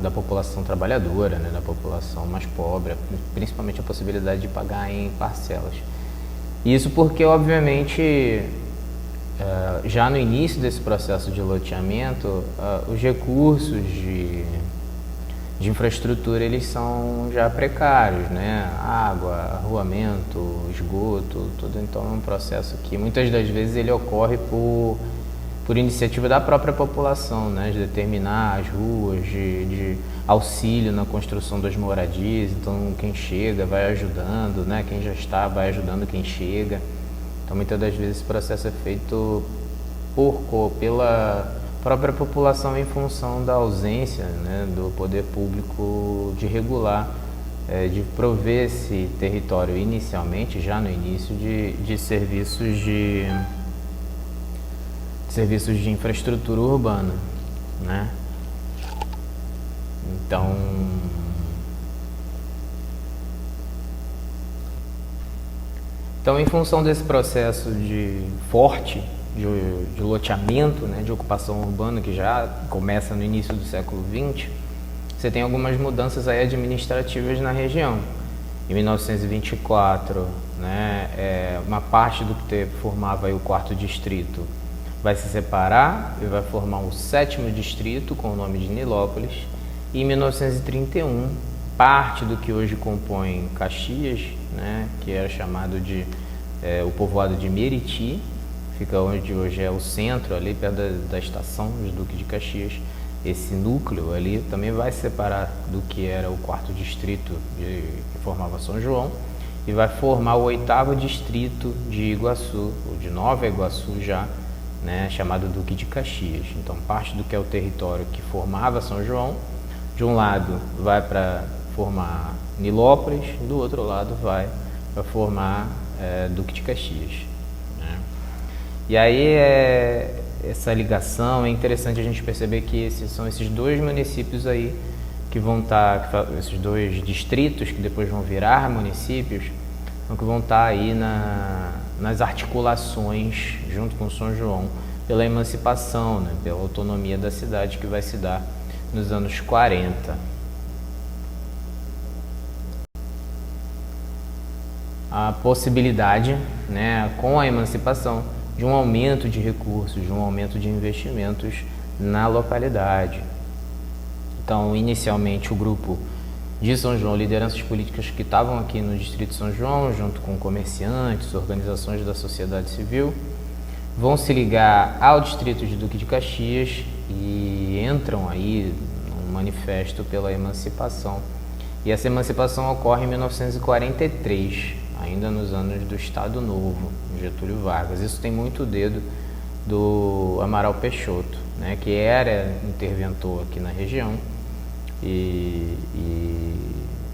da população trabalhadora, né? Da população mais pobre, principalmente a possibilidade de pagar em parcelas. Isso porque, obviamente, já no início desse processo de loteamento, os recursos de infraestrutura eles são já precários, né? Água, arruamento, esgoto, tudo. Então é um processo que muitas das vezes ele ocorre por por iniciativa da própria população, né, de determinar as ruas, de auxílio na construção das moradias. Então quem chega vai ajudando, né, quem já está vai ajudando quem chega. Então muitas das vezes esse processo é feito pela própria população em função da ausência, né, do poder público de regular, de prover esse território inicialmente, já no início, de serviços de infraestrutura urbana, né? Então, em função desse processo forte de loteamento, né, de ocupação urbana, que já começa no início do século XX, você tem algumas mudanças aí administrativas na região. Em 1924, né, uma parte do que formava aí o 4º distrito vai se separar e vai formar o 7º distrito, com o nome de Nilópolis. E em 1931, parte do que hoje compõe Caxias, né, que era chamado de o povoado de Meriti, fica onde hoje é o centro, ali perto da estação de Duque de Caxias. Esse núcleo ali também vai se separar do que era o 4º distrito que formava São João e vai formar o 8º distrito de Iguaçu, ou de Nova Iguaçu já, né, chamado Duque de Caxias. Então parte do que é o território que formava São João, de um lado vai para formar Nilópolis, do outro lado vai para formar Duque de Caxias, né? E aí essa ligação é interessante a gente perceber que são esses dois municípios aí que vão estar, esses dois distritos que depois vão virar municípios, que vão estar aí nas articulações junto com São João pela emancipação, né, pela autonomia da cidade que vai se dar nos anos 40. A possibilidade, né, com a emancipação, de um aumento de recursos, de um aumento de investimentos na localidade. Então, inicialmente, o grupo de São João, lideranças políticas que estavam aqui no Distrito de São João, junto com comerciantes, organizações da sociedade civil, vão se ligar ao Distrito de Duque de Caxias e entram aí num manifesto pela emancipação. E essa emancipação ocorre em 1943, ainda nos anos do Estado Novo, Getúlio Vargas. Isso tem muito dedo do Amaral Peixoto, né, que era interventor aqui na região e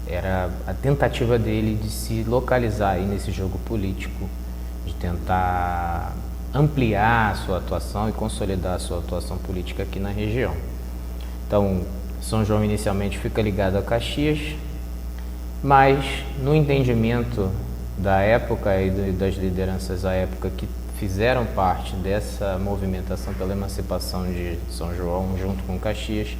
era a tentativa dele de se localizar aí nesse jogo político, de tentar ampliar a sua atuação e consolidar a sua atuação política aqui na região. Então, São João inicialmente fica ligado a Caxias, mas no entendimento da época e das lideranças à época que fizeram parte dessa movimentação pela emancipação de São João junto com Caxias,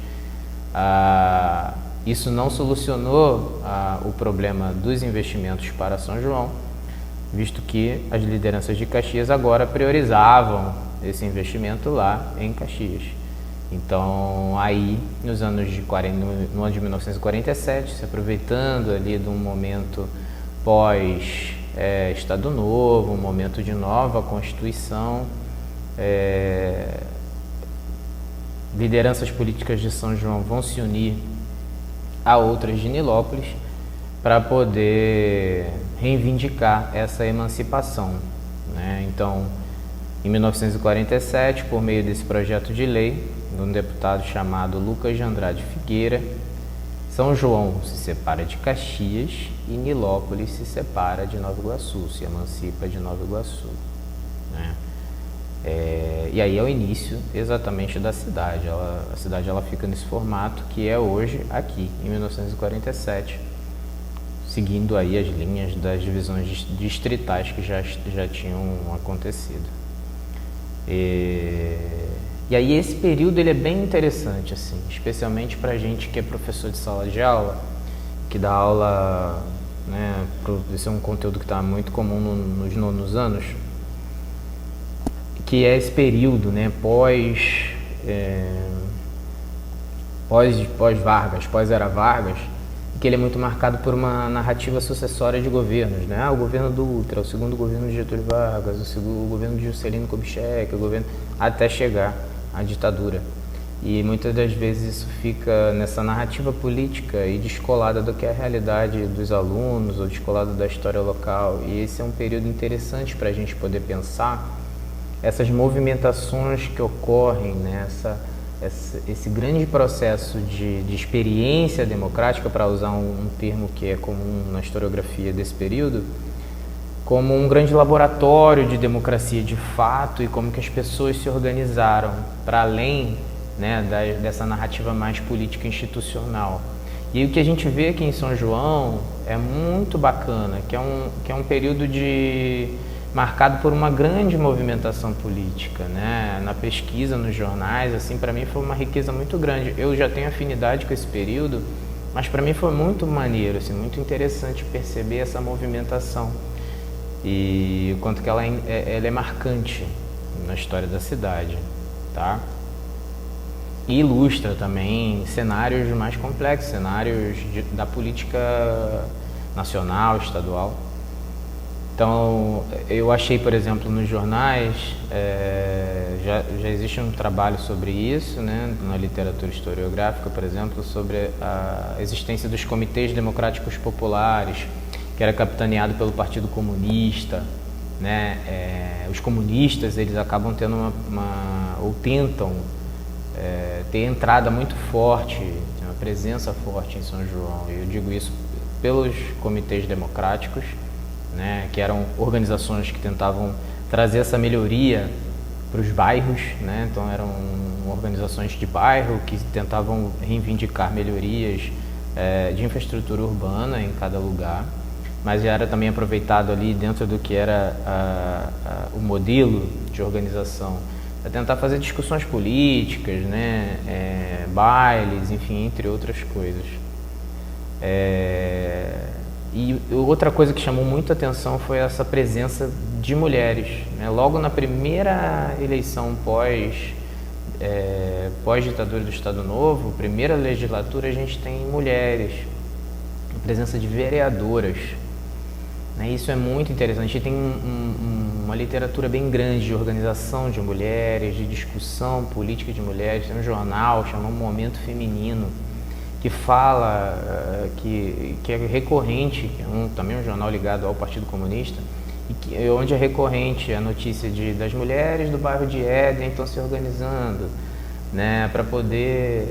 isso não solucionou o problema dos investimentos para São João, visto que as lideranças de Caxias agora priorizavam esse investimento lá em Caxias. Então, aí, no ano de 1947, se aproveitando ali de um momento pós-Estado Novo, um momento de nova Constituição, lideranças políticas de São João vão se unir a outras de Nilópolis para poder reivindicar essa emancipação, né? Então, em 1947, por meio desse projeto de lei, de um deputado chamado Lucas de Andrade Figueira, São João se separa de Caxias e Nilópolis se separa de Nova Iguaçu, se emancipa de Nova Iguaçu, né? E aí é o início exatamente da cidade. A cidade fica nesse formato que é hoje aqui, em 1947, seguindo aí as linhas das divisões distritais que já tinham acontecido. E aí esse período ele é bem interessante, assim, especialmente para a gente que é professor de sala de aula, que dá aula, né, esse é um conteúdo que está muito comum nos nonos anos, que é esse período, né, pós-Vargas, pós-era Vargas, que ele é muito marcado por uma narrativa sucessória de governos, né? O governo Dutra, o segundo governo de Getúlio Vargas, o governo de Juscelino Kubitschek, o governo até chegar à ditadura. E muitas das vezes isso fica nessa narrativa política e descolada do que é a realidade dos alunos ou descolada da história local. E esse é um período interessante para a gente poder pensar essas movimentações que ocorrem, né? Esse grande processo de experiência democrática, para usar um termo que é comum na historiografia desse período, como um grande laboratório de democracia de fato e como que as pessoas se organizaram para além, né, dessa narrativa mais política institucional. E o que a gente vê aqui em São João é muito bacana, que é um período marcado por uma grande movimentação política, né? Na pesquisa, nos jornais, assim, para mim foi uma riqueza muito grande. Eu já tenho afinidade com esse período, mas para mim foi muito maneiro, assim, muito interessante perceber essa movimentação e o quanto que ela é marcante na história da cidade, tá? E ilustra também cenários mais complexos, cenários da política nacional, estadual. Então, eu achei, por exemplo, nos jornais, já existe um trabalho sobre isso, né, na literatura historiográfica, por exemplo, sobre a existência dos comitês democráticos populares, que era capitaneado pelo Partido Comunista, né? Os comunistas, eles acabam tendo ou tentam ter entrada muito forte, uma presença forte em São João. Eu digo isso pelos comitês democráticos, né, que eram organizações que tentavam trazer essa melhoria para os bairros, né? Então eram organizações de bairro que tentavam reivindicar melhorias de infraestrutura urbana em cada lugar, mas já era também aproveitado ali dentro do que era o modelo de organização para tentar fazer discussões políticas, né? Bailes, enfim, entre outras coisas. E outra coisa que chamou muita atenção foi essa presença de mulheres, né? Logo na primeira eleição pós-ditadura do Estado Novo, primeira legislatura, a gente tem mulheres, a presença de vereadoras, né? Isso é muito interessante. A gente tem uma literatura bem grande de organização de mulheres, de discussão política de mulheres. Tem um jornal chamado Momento Feminino, que fala, que é recorrente, que é também um jornal ligado ao Partido Comunista, e onde é recorrente a notícia das mulheres do bairro de Éden estão se organizando, né, para poder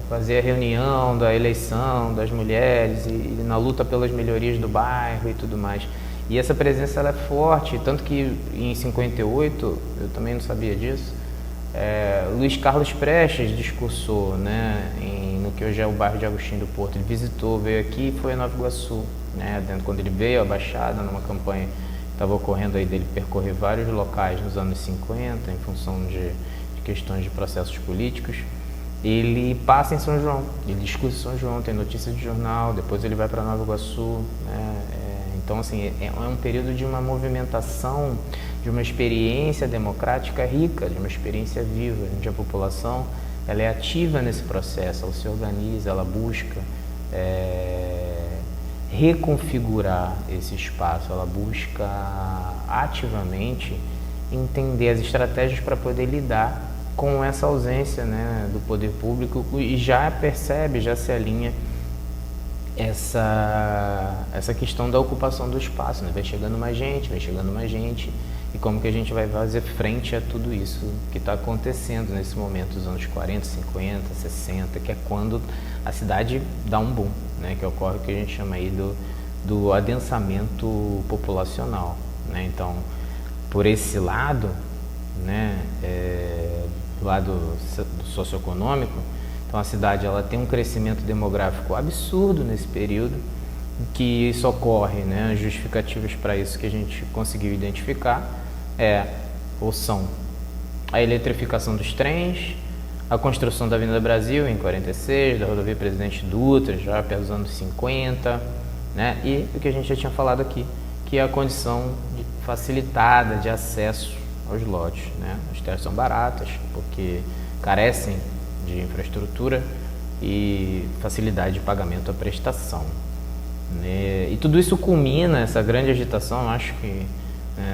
fazer a reunião da eleição das mulheres e na luta pelas melhorias do bairro e tudo mais. E essa presença ela é forte, tanto que em 58, eu também não sabia disso, Luiz Carlos Prestes discursou, né, no que hoje é o bairro de Agostinho do Porto. Ele veio aqui e foi a Nova Iguaçu, né, quando ele veio à Baixada, numa campanha que estava ocorrendo aí dele percorrer vários locais nos anos 50, em função de questões de processos políticos. Ele passa em São João, ele discute São João, tem notícia de jornal, depois ele vai para Nova Iguaçu, né? Então, assim, é um período de uma movimentação, de uma experiência democrática rica, de uma experiência viva, onde a população ela é ativa nesse processo, ela se organiza, ela busca reconfigurar esse espaço, ela busca ativamente entender as estratégias para poder lidar com essa ausência, né, do poder público, e já percebe, já se alinha essa questão da ocupação do espaço, né? Vai chegando mais gente, e como que a gente vai fazer frente a tudo isso que está acontecendo nesse momento, dos anos 40, 50, 60, que é quando a cidade dá um boom, né? Que ocorre o que a gente chama aí do adensamento populacional, né? Então, por esse lado, né, do lado socioeconômico, então a cidade ela tem um crescimento demográfico absurdo nesse período, que isso ocorre, né, as justificativas para isso que a gente conseguiu identificar são a eletrificação dos trens, a construção da Avenida Brasil em 46, da rodovia Presidente Dutra já pelos anos 50, né, e o que a gente já tinha falado aqui, que é a condição facilitada de acesso aos lotes, né? As terras são baratas porque carecem de infraestrutura e facilidade de pagamento à prestação, né? E tudo isso culmina, essa grande agitação, eu acho que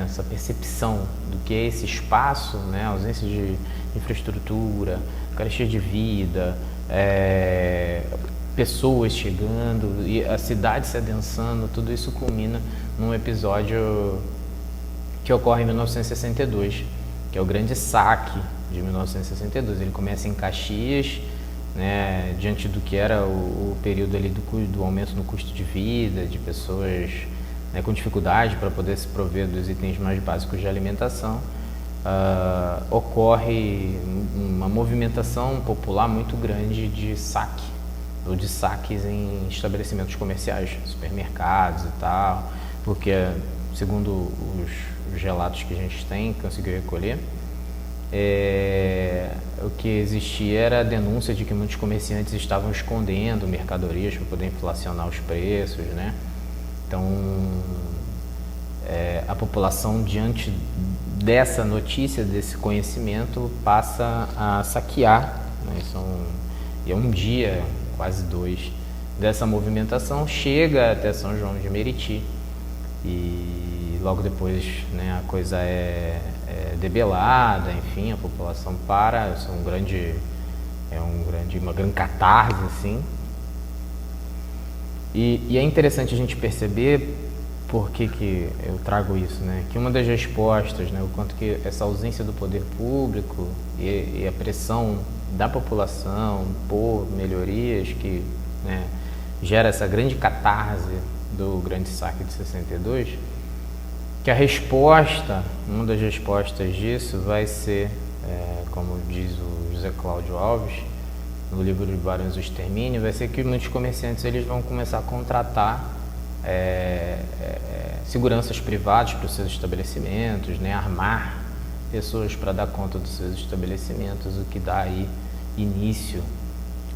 essa percepção do que é esse espaço, né? A ausência de infraestrutura, carestia de vida, pessoas chegando e a cidade se adensando, tudo isso culmina num episódio que ocorre em 1962, que é o Grande Saque de 1962. Ele começa em Caxias, né, diante do que era o período ali do aumento no custo de vida, de pessoas, né, com dificuldade para poder se prover dos itens mais básicos de alimentação. Ocorre uma movimentação popular muito grande de saque, ou de saques em estabelecimentos comerciais, supermercados e tal, porque, segundo os relatos que a gente tem, conseguiu recolher, o que existia era a denúncia de que muitos comerciantes estavam escondendo mercadorias para poder inflacionar os preços, né? Então, a população, diante dessa notícia, desse conhecimento, passa a saquear, né? E é um dia, quase 2, dessa movimentação, chega até São João de Meriti e logo depois, né, a coisa é debelada, enfim, a população para, uma grande catarse, assim. E é interessante a gente perceber por que eu trago isso, né? Que uma das respostas, né, o quanto que essa ausência do poder público e a pressão da população por melhorias que, né, gera essa grande catarse do Grande Saque de 62, que a resposta, uma das respostas disso vai ser, como diz o José Cláudio Alves, no livro de Barões do Extermínio, vai ser que muitos comerciantes eles vão começar a contratar seguranças privadas para os seus estabelecimentos, né, armar pessoas para dar conta dos seus estabelecimentos, o que dá aí início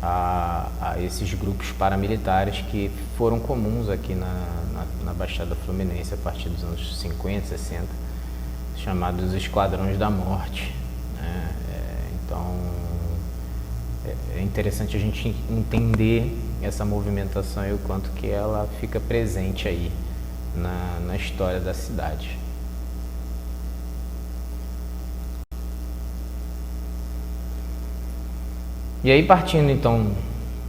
a esses grupos paramilitares que foram comuns aqui na Baixada Fluminense a partir dos anos 50, 60, chamados Esquadrões da Morte, né? Então, é interessante a gente entender essa movimentação e o quanto que ela fica presente aí na história da cidade. E aí, partindo então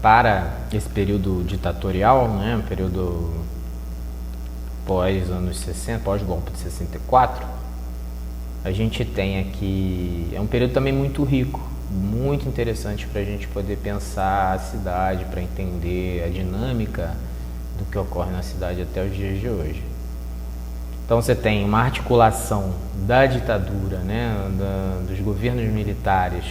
para esse período ditatorial, né, um período pós anos 60, pós-golpe de 64, a gente tem aqui, é um período também muito rico, muito interessante para a gente poder pensar a cidade, para entender a dinâmica do que ocorre na cidade até os dias de hoje. Então você tem uma articulação da ditadura, né, dos governos militares,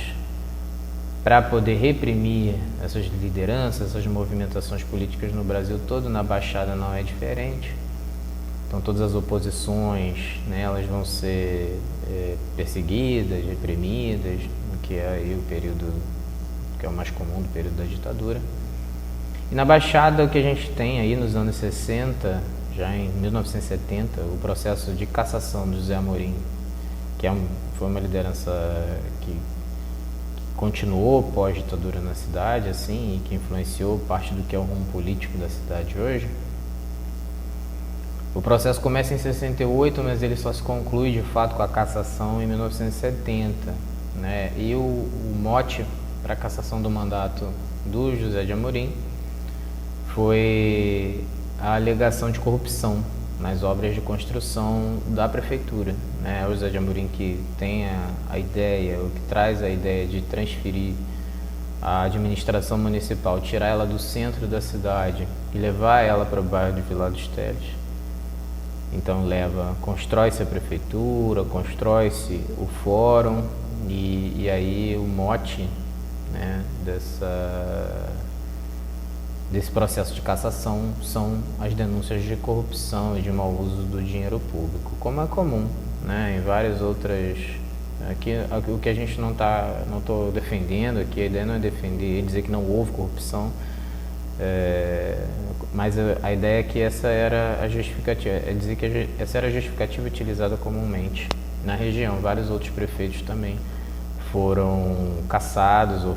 para poder reprimir essas lideranças, essas movimentações políticas no Brasil todo. Na Baixada não é diferente. Então todas as oposições, né, elas vão ser perseguidas, reprimidas, que é aí o período que é o mais comum do período da ditadura. E na Baixada o que a gente tem aí nos anos 60, já em 1970, o processo de cassação do José Amorim, que foi uma liderança que continuou pós-ditadura na cidade, assim, e que influenciou parte do que é o rumo político da cidade hoje. O processo começa em 68, mas ele só se conclui de fato com a cassação em 1970, né? E o mote para a cassação do mandato do José de Amorim foi a alegação de corrupção nas obras de construção da prefeitura, né? O José de Amorim que tem a ideia, o que traz a ideia de transferir a administração municipal, tirar ela do centro da cidade e levar ela para o bairro de Vila dos Teles. Então constrói-se a prefeitura, constrói-se o fórum e aí o mote, né, desse processo de cassação são as denúncias de corrupção e de mau uso do dinheiro público, como é comum, né, em várias outras. Aqui, o que a gente não estou defendendo aqui, a ideia não é defender e dizer que não houve corrupção, mas a ideia é que essa era a justificativa, é dizer que essa era a justificativa utilizada comumente na região. Vários outros prefeitos também foram caçados ou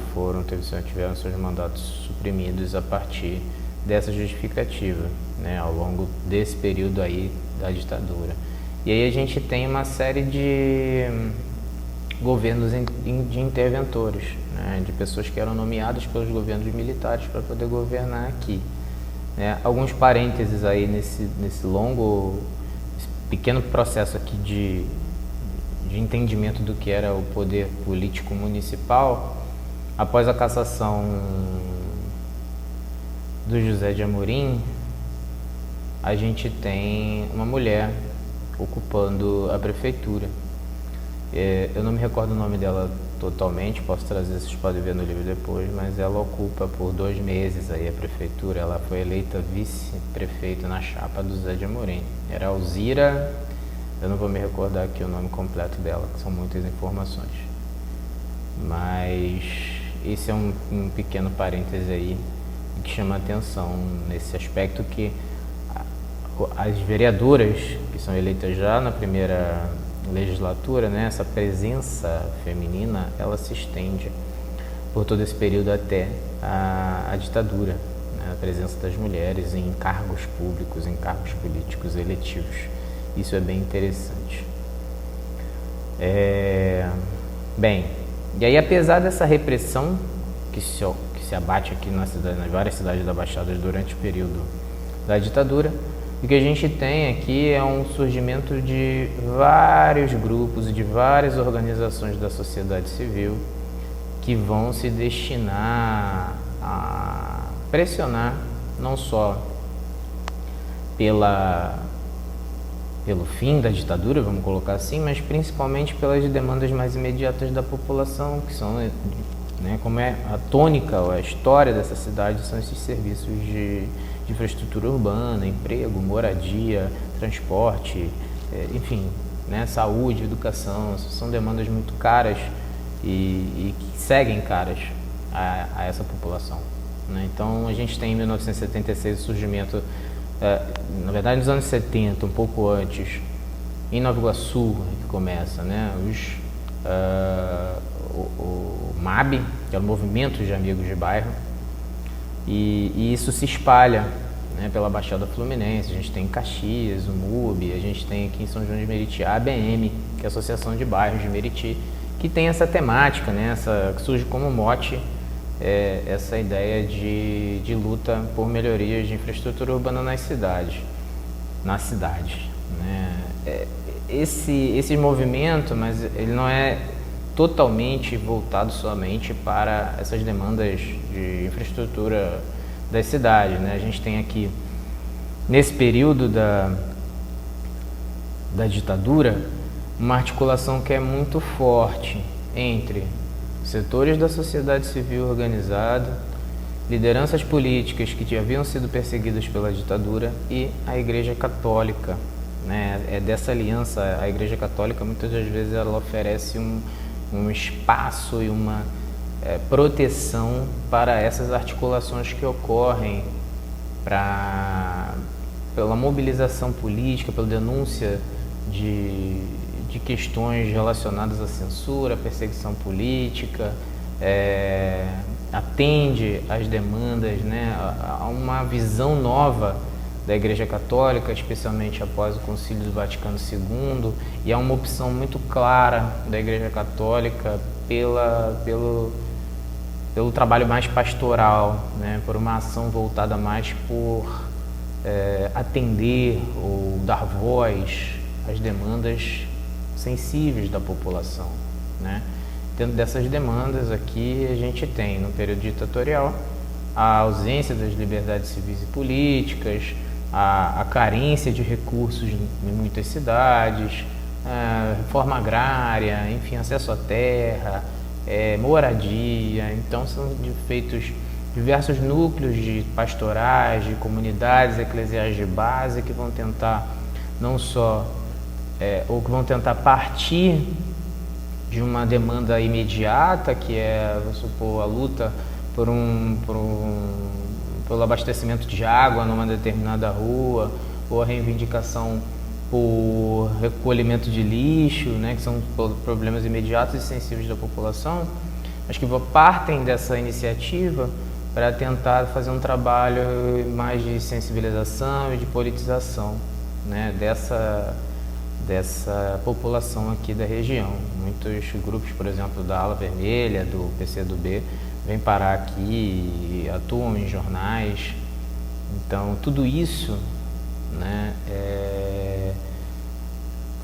tiveram seus mandatos suprimidos a partir dessa justificativa, né, ao longo desse período aí da ditadura. E aí a gente tem uma série de governos de interventores, né, de pessoas que eram nomeadas pelos governos militares para poder governar aqui. Né. Alguns parênteses aí nesse pequeno processo aqui de entendimento do que era o poder político municipal. Após a cassação do José de Amorim, a gente tem uma mulher ocupando a prefeitura. Eu não me recordo o nome dela totalmente, posso trazer, vocês podem ver no livro depois, mas ela ocupa por 2 meses aí a prefeitura. Ela foi eleita vice-prefeita na chapa do José de Amorim. Era Alzira, eu não vou me recordar aqui o nome completo dela, que são muitas informações. Mas esse é um pequeno parêntese aí que chama a atenção nesse aspecto, que as vereadoras que são eleitas já na primeira legislatura, né, essa presença feminina, ela se estende por todo esse período até a ditadura, né, a presença das mulheres em cargos públicos, em cargos políticos eletivos. Isso é bem interessante. Bem, e aí, apesar dessa repressão que se abate aqui nas várias cidades da Baixada durante o período da ditadura, o que a gente tem aqui é um surgimento de vários grupos e de várias organizações da sociedade civil que vão se destinar a pressionar não só pelo fim da ditadura, vamos colocar assim, mas principalmente pelas demandas mais imediatas da população, que são, né, como é a tônica ou a história dessa cidade, são esses serviços de infraestrutura urbana, emprego, moradia, transporte, enfim, né, saúde, educação. São demandas muito caras e que seguem caras a essa população, né? Então a gente tem em 1976 o surgimento, na verdade nos anos 70, um pouco antes, em Nova Iguaçu, que começa, né, o MAB, que é o Movimento de Amigos de Bairro, e isso se espalha, né, pela Baixada Fluminense. A gente tem em Caxias, o MUB, a gente tem aqui em São João de Meriti a ABM, que é a Associação de Bairros de Meriti, que tem essa temática, né, que surge como mote essa ideia de luta por melhorias de infraestrutura urbana na cidade, né. Esse movimento, mas ele não é totalmente voltado somente para essas demandas de infraestrutura das cidades, né? A gente tem aqui, nesse período da ditadura, uma articulação que é muito forte entre setores da sociedade civil organizada, lideranças políticas que já haviam sido perseguidas pela ditadura e a Igreja Católica, né? É dessa aliança, a Igreja Católica muitas das vezes ela oferece um espaço e uma proteção para essas articulações que ocorrem pela mobilização política, pela denúncia de questões relacionadas à censura, à perseguição política, atende às demandas, né, a uma visão nova da Igreja Católica, especialmente após o Concílio do Vaticano II, e há uma opção muito clara da Igreja Católica pelo trabalho mais pastoral, né, por uma ação voltada mais por atender ou dar voz às demandas sensíveis da população, né. Dentro dessas demandas aqui a gente tem, no período ditatorial, a ausência das liberdades civis e políticas, a carência de recursos em muitas cidades, reforma agrária, enfim, acesso à terra, moradia. Então são feitos diversos núcleos de pastorais, de comunidades eclesiais de base que vão tentar não só, ou que vão tentar partir de uma demanda imediata, que é, vamos supor, a luta pelo abastecimento de água numa determinada rua, ou a reivindicação por recolhimento de lixo, né, que são problemas imediatos e sensíveis da população, mas que partem dessa iniciativa para tentar fazer um trabalho mais de sensibilização e de politização, né, dessa população aqui da região. Muitos grupos, por exemplo, da Ala Vermelha, do PCdoB, vêm parar aqui e atuam em jornais. Então, tudo isso, né,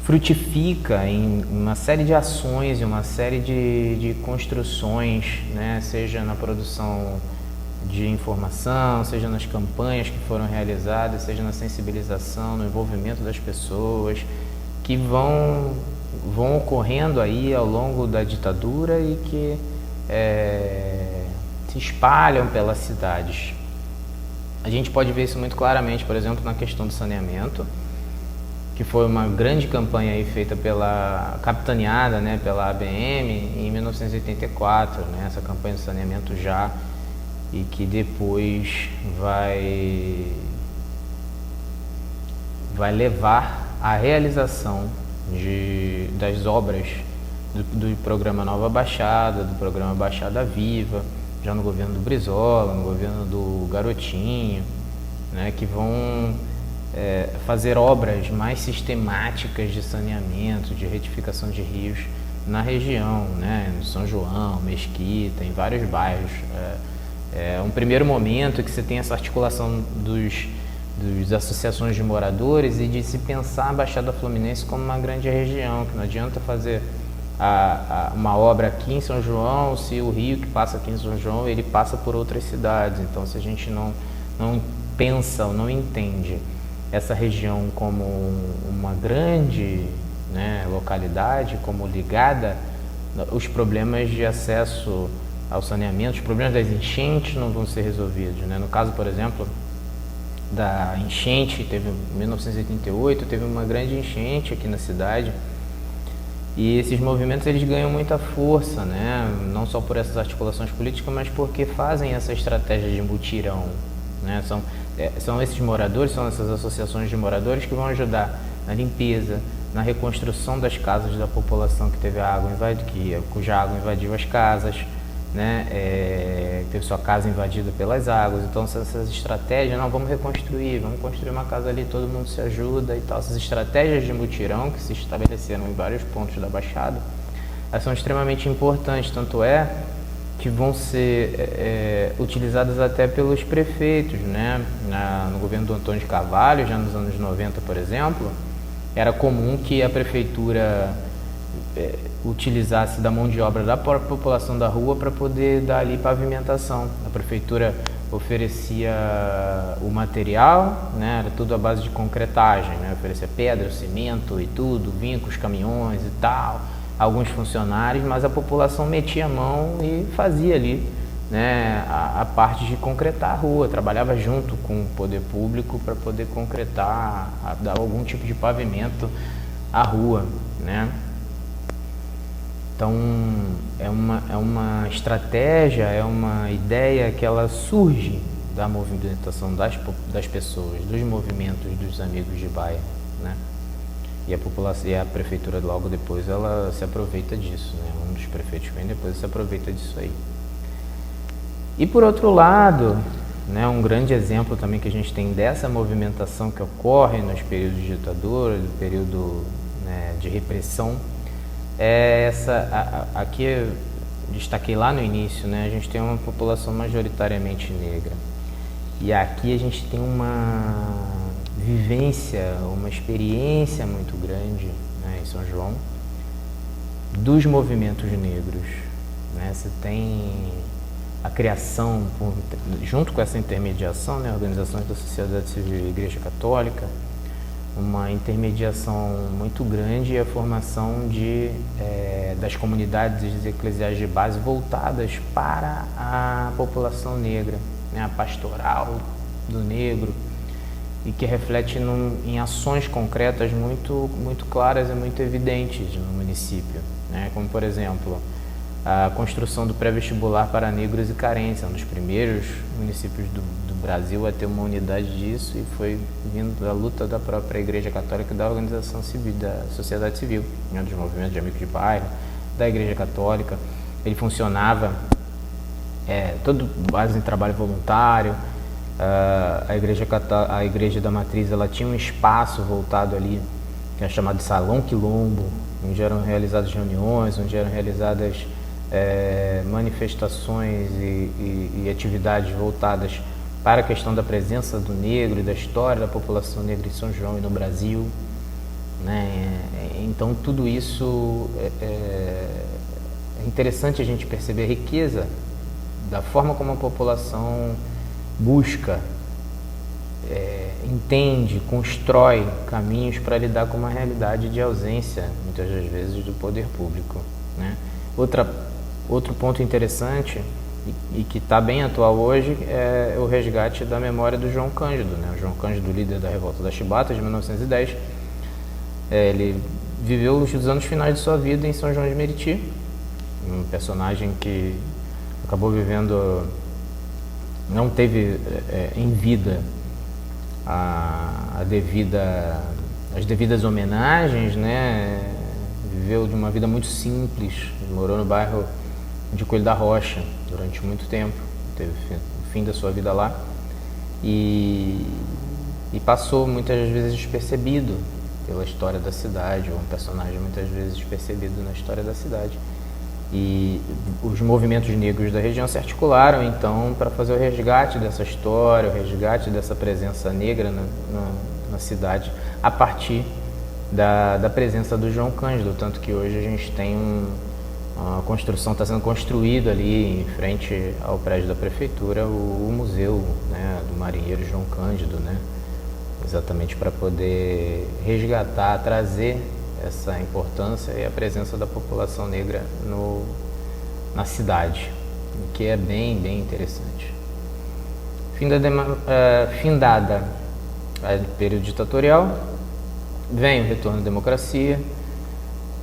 frutifica em uma série de ações e uma série de construções, né, seja na produção de informação, seja nas campanhas que foram realizadas, seja na sensibilização, no envolvimento das pessoas, que vão ocorrendo aí ao longo da ditadura e que se espalham pelas cidades. A gente pode ver isso muito claramente, por exemplo, na questão do saneamento, que foi uma grande campanha aí feita capitaneada, né, pela ABM em 1984, né, essa campanha de saneamento já, e que depois vai levar à realização das obras do programa Nova Baixada, do programa Baixada Viva, já no governo do Brizola, no governo do Garotinho, né, que vão fazer obras mais sistemáticas de saneamento, de retificação de rios na região, né, no São João, Mesquita, em vários bairros. Um primeiro momento que você tem essa articulação das associações de moradores e de se pensar a Baixada Fluminense como uma grande região, que não adianta fazer uma obra aqui em São João se o rio que passa aqui em São João ele passa por outras cidades. Então, se a gente não pensa ou não entende essa região como uma grande, né, localidade, como ligada, os problemas de acesso ao saneamento, os problemas das enchentes não vão ser resolvidos, né? No caso, por exemplo, da enchente, teve em 1988, teve uma grande enchente aqui na cidade, e esses movimentos eles ganham muita força, né? Não só por essas articulações políticas, mas porque fazem essa estratégia de mutirão, né? São esses moradores, são essas associações de moradores que vão ajudar na limpeza, na reconstrução das casas da população que teve cuja água invadiu as casas, né? Teve sua casa invadida pelas águas. Então, essas estratégias, vamos construir uma casa ali, todo mundo se ajuda e tal. Essas estratégias de mutirão que se estabeleceram em vários pontos da Baixada, elas são extremamente importantes, tanto é que vão ser utilizadas até pelos prefeitos, né? No governo do Antônio de Carvalho, já nos anos 90, por exemplo, era comum que a prefeitura utilizasse da mão de obra da própria população da rua para poder dar ali pavimentação. A prefeitura oferecia o material, né, era tudo à base de concretagem, né, oferecia pedra, cimento e tudo, vinha com os caminhões e tal, alguns funcionários, mas a população metia a mão e fazia ali, né, a parte de concretar a rua, trabalhava junto com o poder público para poder concretar, dar algum tipo de pavimento à rua, né. Então, é uma estratégia, é uma ideia que ela surge da movimentação das pessoas, dos movimentos dos amigos de bairro, né? E a população, e a prefeitura logo depois ela se aproveita disso, né? Um dos prefeitos que vem depois se aproveita disso aí. E por outro lado, né, um grande exemplo também que a gente tem dessa movimentação que ocorre nos períodos de ditadura, no período, né, de repressão, aqui eu destaquei lá no início, né, a gente tem uma população majoritariamente negra. E aqui a gente tem uma vivência, uma experiência muito grande, né, em São João, dos movimentos negros, né? Você tem a criação, junto com essa intermediação, né, organizações da sociedade civil e Igreja Católica, uma intermediação muito grande e a formação das comunidades eclesiais de base voltadas para a população negra, né, a pastoral do negro, e que reflete em ações concretas muito claras e muito evidentes no município, né, como, por exemplo, a construção do pré-vestibular para negros e carentes, é um dos primeiros municípios do Brasil a ter uma unidade disso, e foi vindo da luta da própria Igreja Católica e da organização civil, da sociedade civil, né, dos movimentos de amigos de bairro, da Igreja Católica. Ele funcionava todo base em trabalho voluntário. A igreja da Matriz, ela tinha um espaço voltado ali, que é chamado de Salão Quilombo, onde eram realizadas reuniões, onde eram realizadas manifestações e atividades voltadas para a questão da presença do negro e da história da população negra em São João e no Brasil, né? Então tudo isso é interessante a gente perceber a riqueza da forma como a população busca, entende, constrói caminhos para lidar com uma realidade de ausência, muitas das vezes, do poder público, né? Outro ponto interessante e que está bem atual hoje é o resgate da memória do João Cândido, né? O João Cândido, líder da Revolta das Chibatas, de 1910. Ele viveu os anos finais de sua vida em São João de Meriti, um personagem que acabou vivendo, não teve em vida as devidas homenagens, né? Viveu de uma vida muito simples, morou no bairro de Coelho da Rocha durante muito tempo, teve o fim da sua vida lá e passou muitas vezes despercebido pela história da cidade, ou um personagem muitas vezes despercebido na história da cidade. E os movimentos negros da região se articularam então para fazer o resgate dessa história, o resgate dessa presença negra na cidade, a partir da presença do João Cândido, tanto que hoje a gente tem uma construção, está sendo construído ali em frente ao prédio da prefeitura o museu, né, do marinheiro João Cândido, né, exatamente para poder resgatar, trazer essa importância e a presença da população negra na cidade, o que é bem interessante. Findada o período ditatorial, vem o retorno à democracia,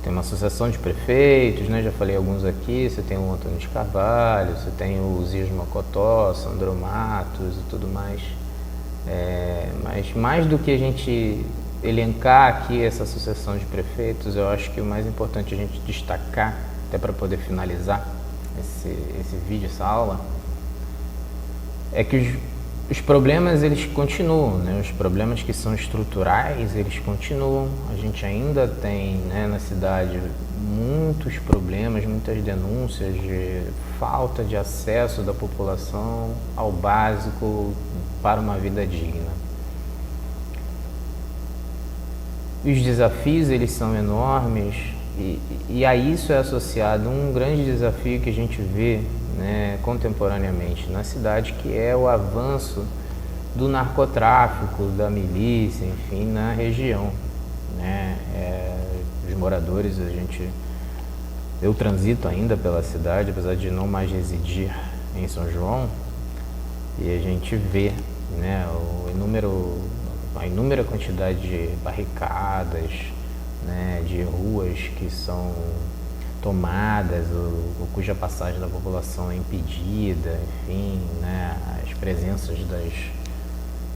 tem uma associação de prefeitos, né? Já falei alguns aqui, você tem o Antônio de Carvalho, você tem o Zias Mocotó, Sandro Matos e tudo mais. Mas mais do que a gente elencar aqui essa associação de prefeitos, eu acho que o mais importante a gente destacar, até para poder finalizar esse vídeo, essa aula, é que os problemas eles continuam, né? Os problemas que são estruturais eles continuam. A gente ainda tem, né, na cidade muitos problemas, muitas denúncias de falta de acesso da população ao básico para uma vida digna. Os desafios eles são enormes e a isso é associado um grande desafio que a gente vê, né, contemporaneamente na cidade, que é o avanço do narcotráfico, da milícia, enfim, na região, né? Os moradores, eu transito ainda pela cidade, apesar de não mais residir em São João, e a gente vê, né, a inúmera quantidade de barricadas, né, de ruas que são tomadas ou cuja passagem da população é impedida, enfim, né, as presenças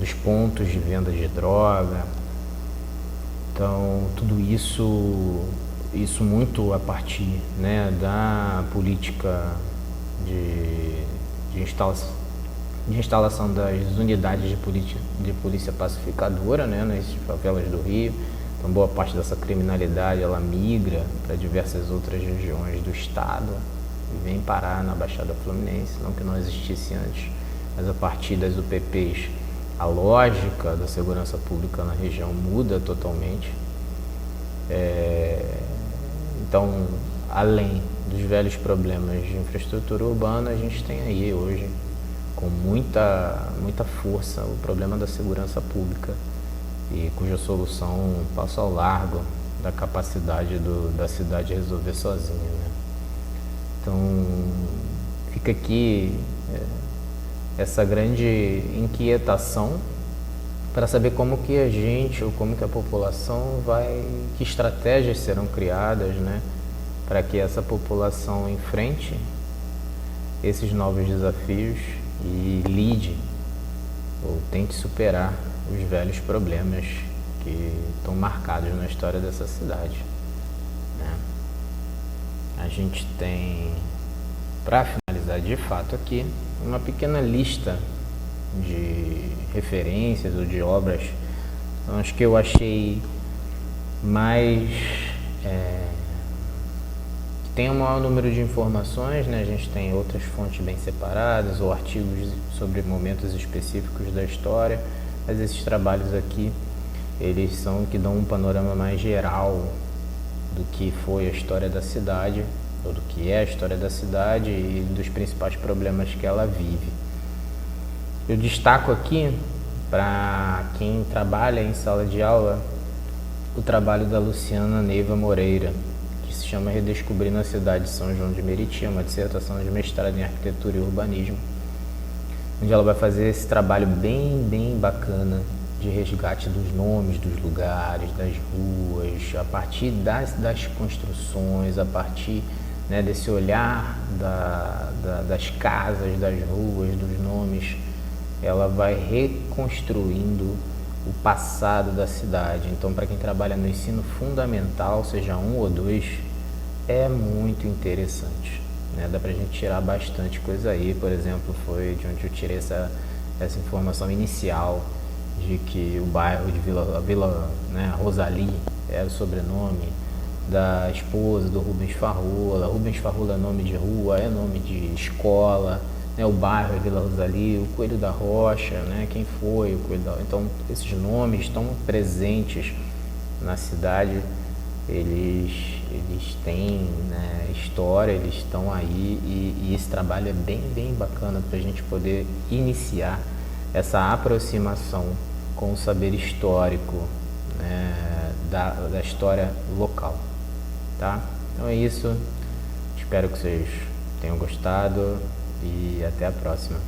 dos pontos de venda de droga. Então, tudo isso muito a partir, né, da política de instalação das unidades de polícia pacificadora, né, nas favelas do Rio. Então, boa parte dessa criminalidade ela migra para diversas outras regiões do estado e vem parar na Baixada Fluminense, não que não existisse antes, mas a partir das UPPs a lógica da segurança pública na região muda totalmente. Então, além dos velhos problemas de infraestrutura urbana, a gente tem aí hoje, com muita força, o problema da segurança pública, e cuja solução passa ao largo da capacidade da cidade resolver sozinha, né? Então, fica aqui essa grande inquietação para saber como que a gente, ou como que a população que estratégias serão criadas, né, para que essa população enfrente esses novos desafios e lide ou tente superar os velhos problemas que estão marcados na história dessa cidade, né? A gente tem, para finalizar de fato aqui, uma pequena lista de referências ou de obras, acho que eu achei mais que tem um maior número de informações, né? A gente tem outras fontes bem separadas ou artigos sobre momentos específicos da história, mas esses trabalhos aqui, eles são que dão um panorama mais geral do que foi a história da cidade, ou do que é a história da cidade e dos principais problemas que ela vive. Eu destaco aqui, para quem trabalha em sala de aula, o trabalho da Luciana Neiva Moreira, que se chama Redescobrindo a Cidade de São João de Meriti, uma dissertação de mestrado em Arquitetura e Urbanismo, onde ela vai fazer esse trabalho bem bacana de resgate dos nomes dos lugares, das ruas, a partir das construções, a partir, né, desse olhar das casas, das ruas, dos nomes. Ela vai reconstruindo o passado da cidade. Então, para quem trabalha no ensino fundamental, seja 1 ou 2, é muito interessante, né? Dá pra gente tirar bastante coisa aí. Por exemplo, foi de onde eu tirei essa informação inicial de que o bairro de Vila né, Rosali era o sobrenome da esposa do Rubens Farrola. Rubens Farrola é nome de rua, é nome de escola, né? O bairro é Vila Rosali, o Coelho da Rocha, né? Quem foi o Coelho da Rocha? Então, esses nomes estão presentes na cidade, eles têm, né, história, eles estão aí e esse trabalho é bem bacana para a gente poder iniciar essa aproximação com o saber histórico, né, da história local, tá? Então é isso, espero que vocês tenham gostado e até a próxima.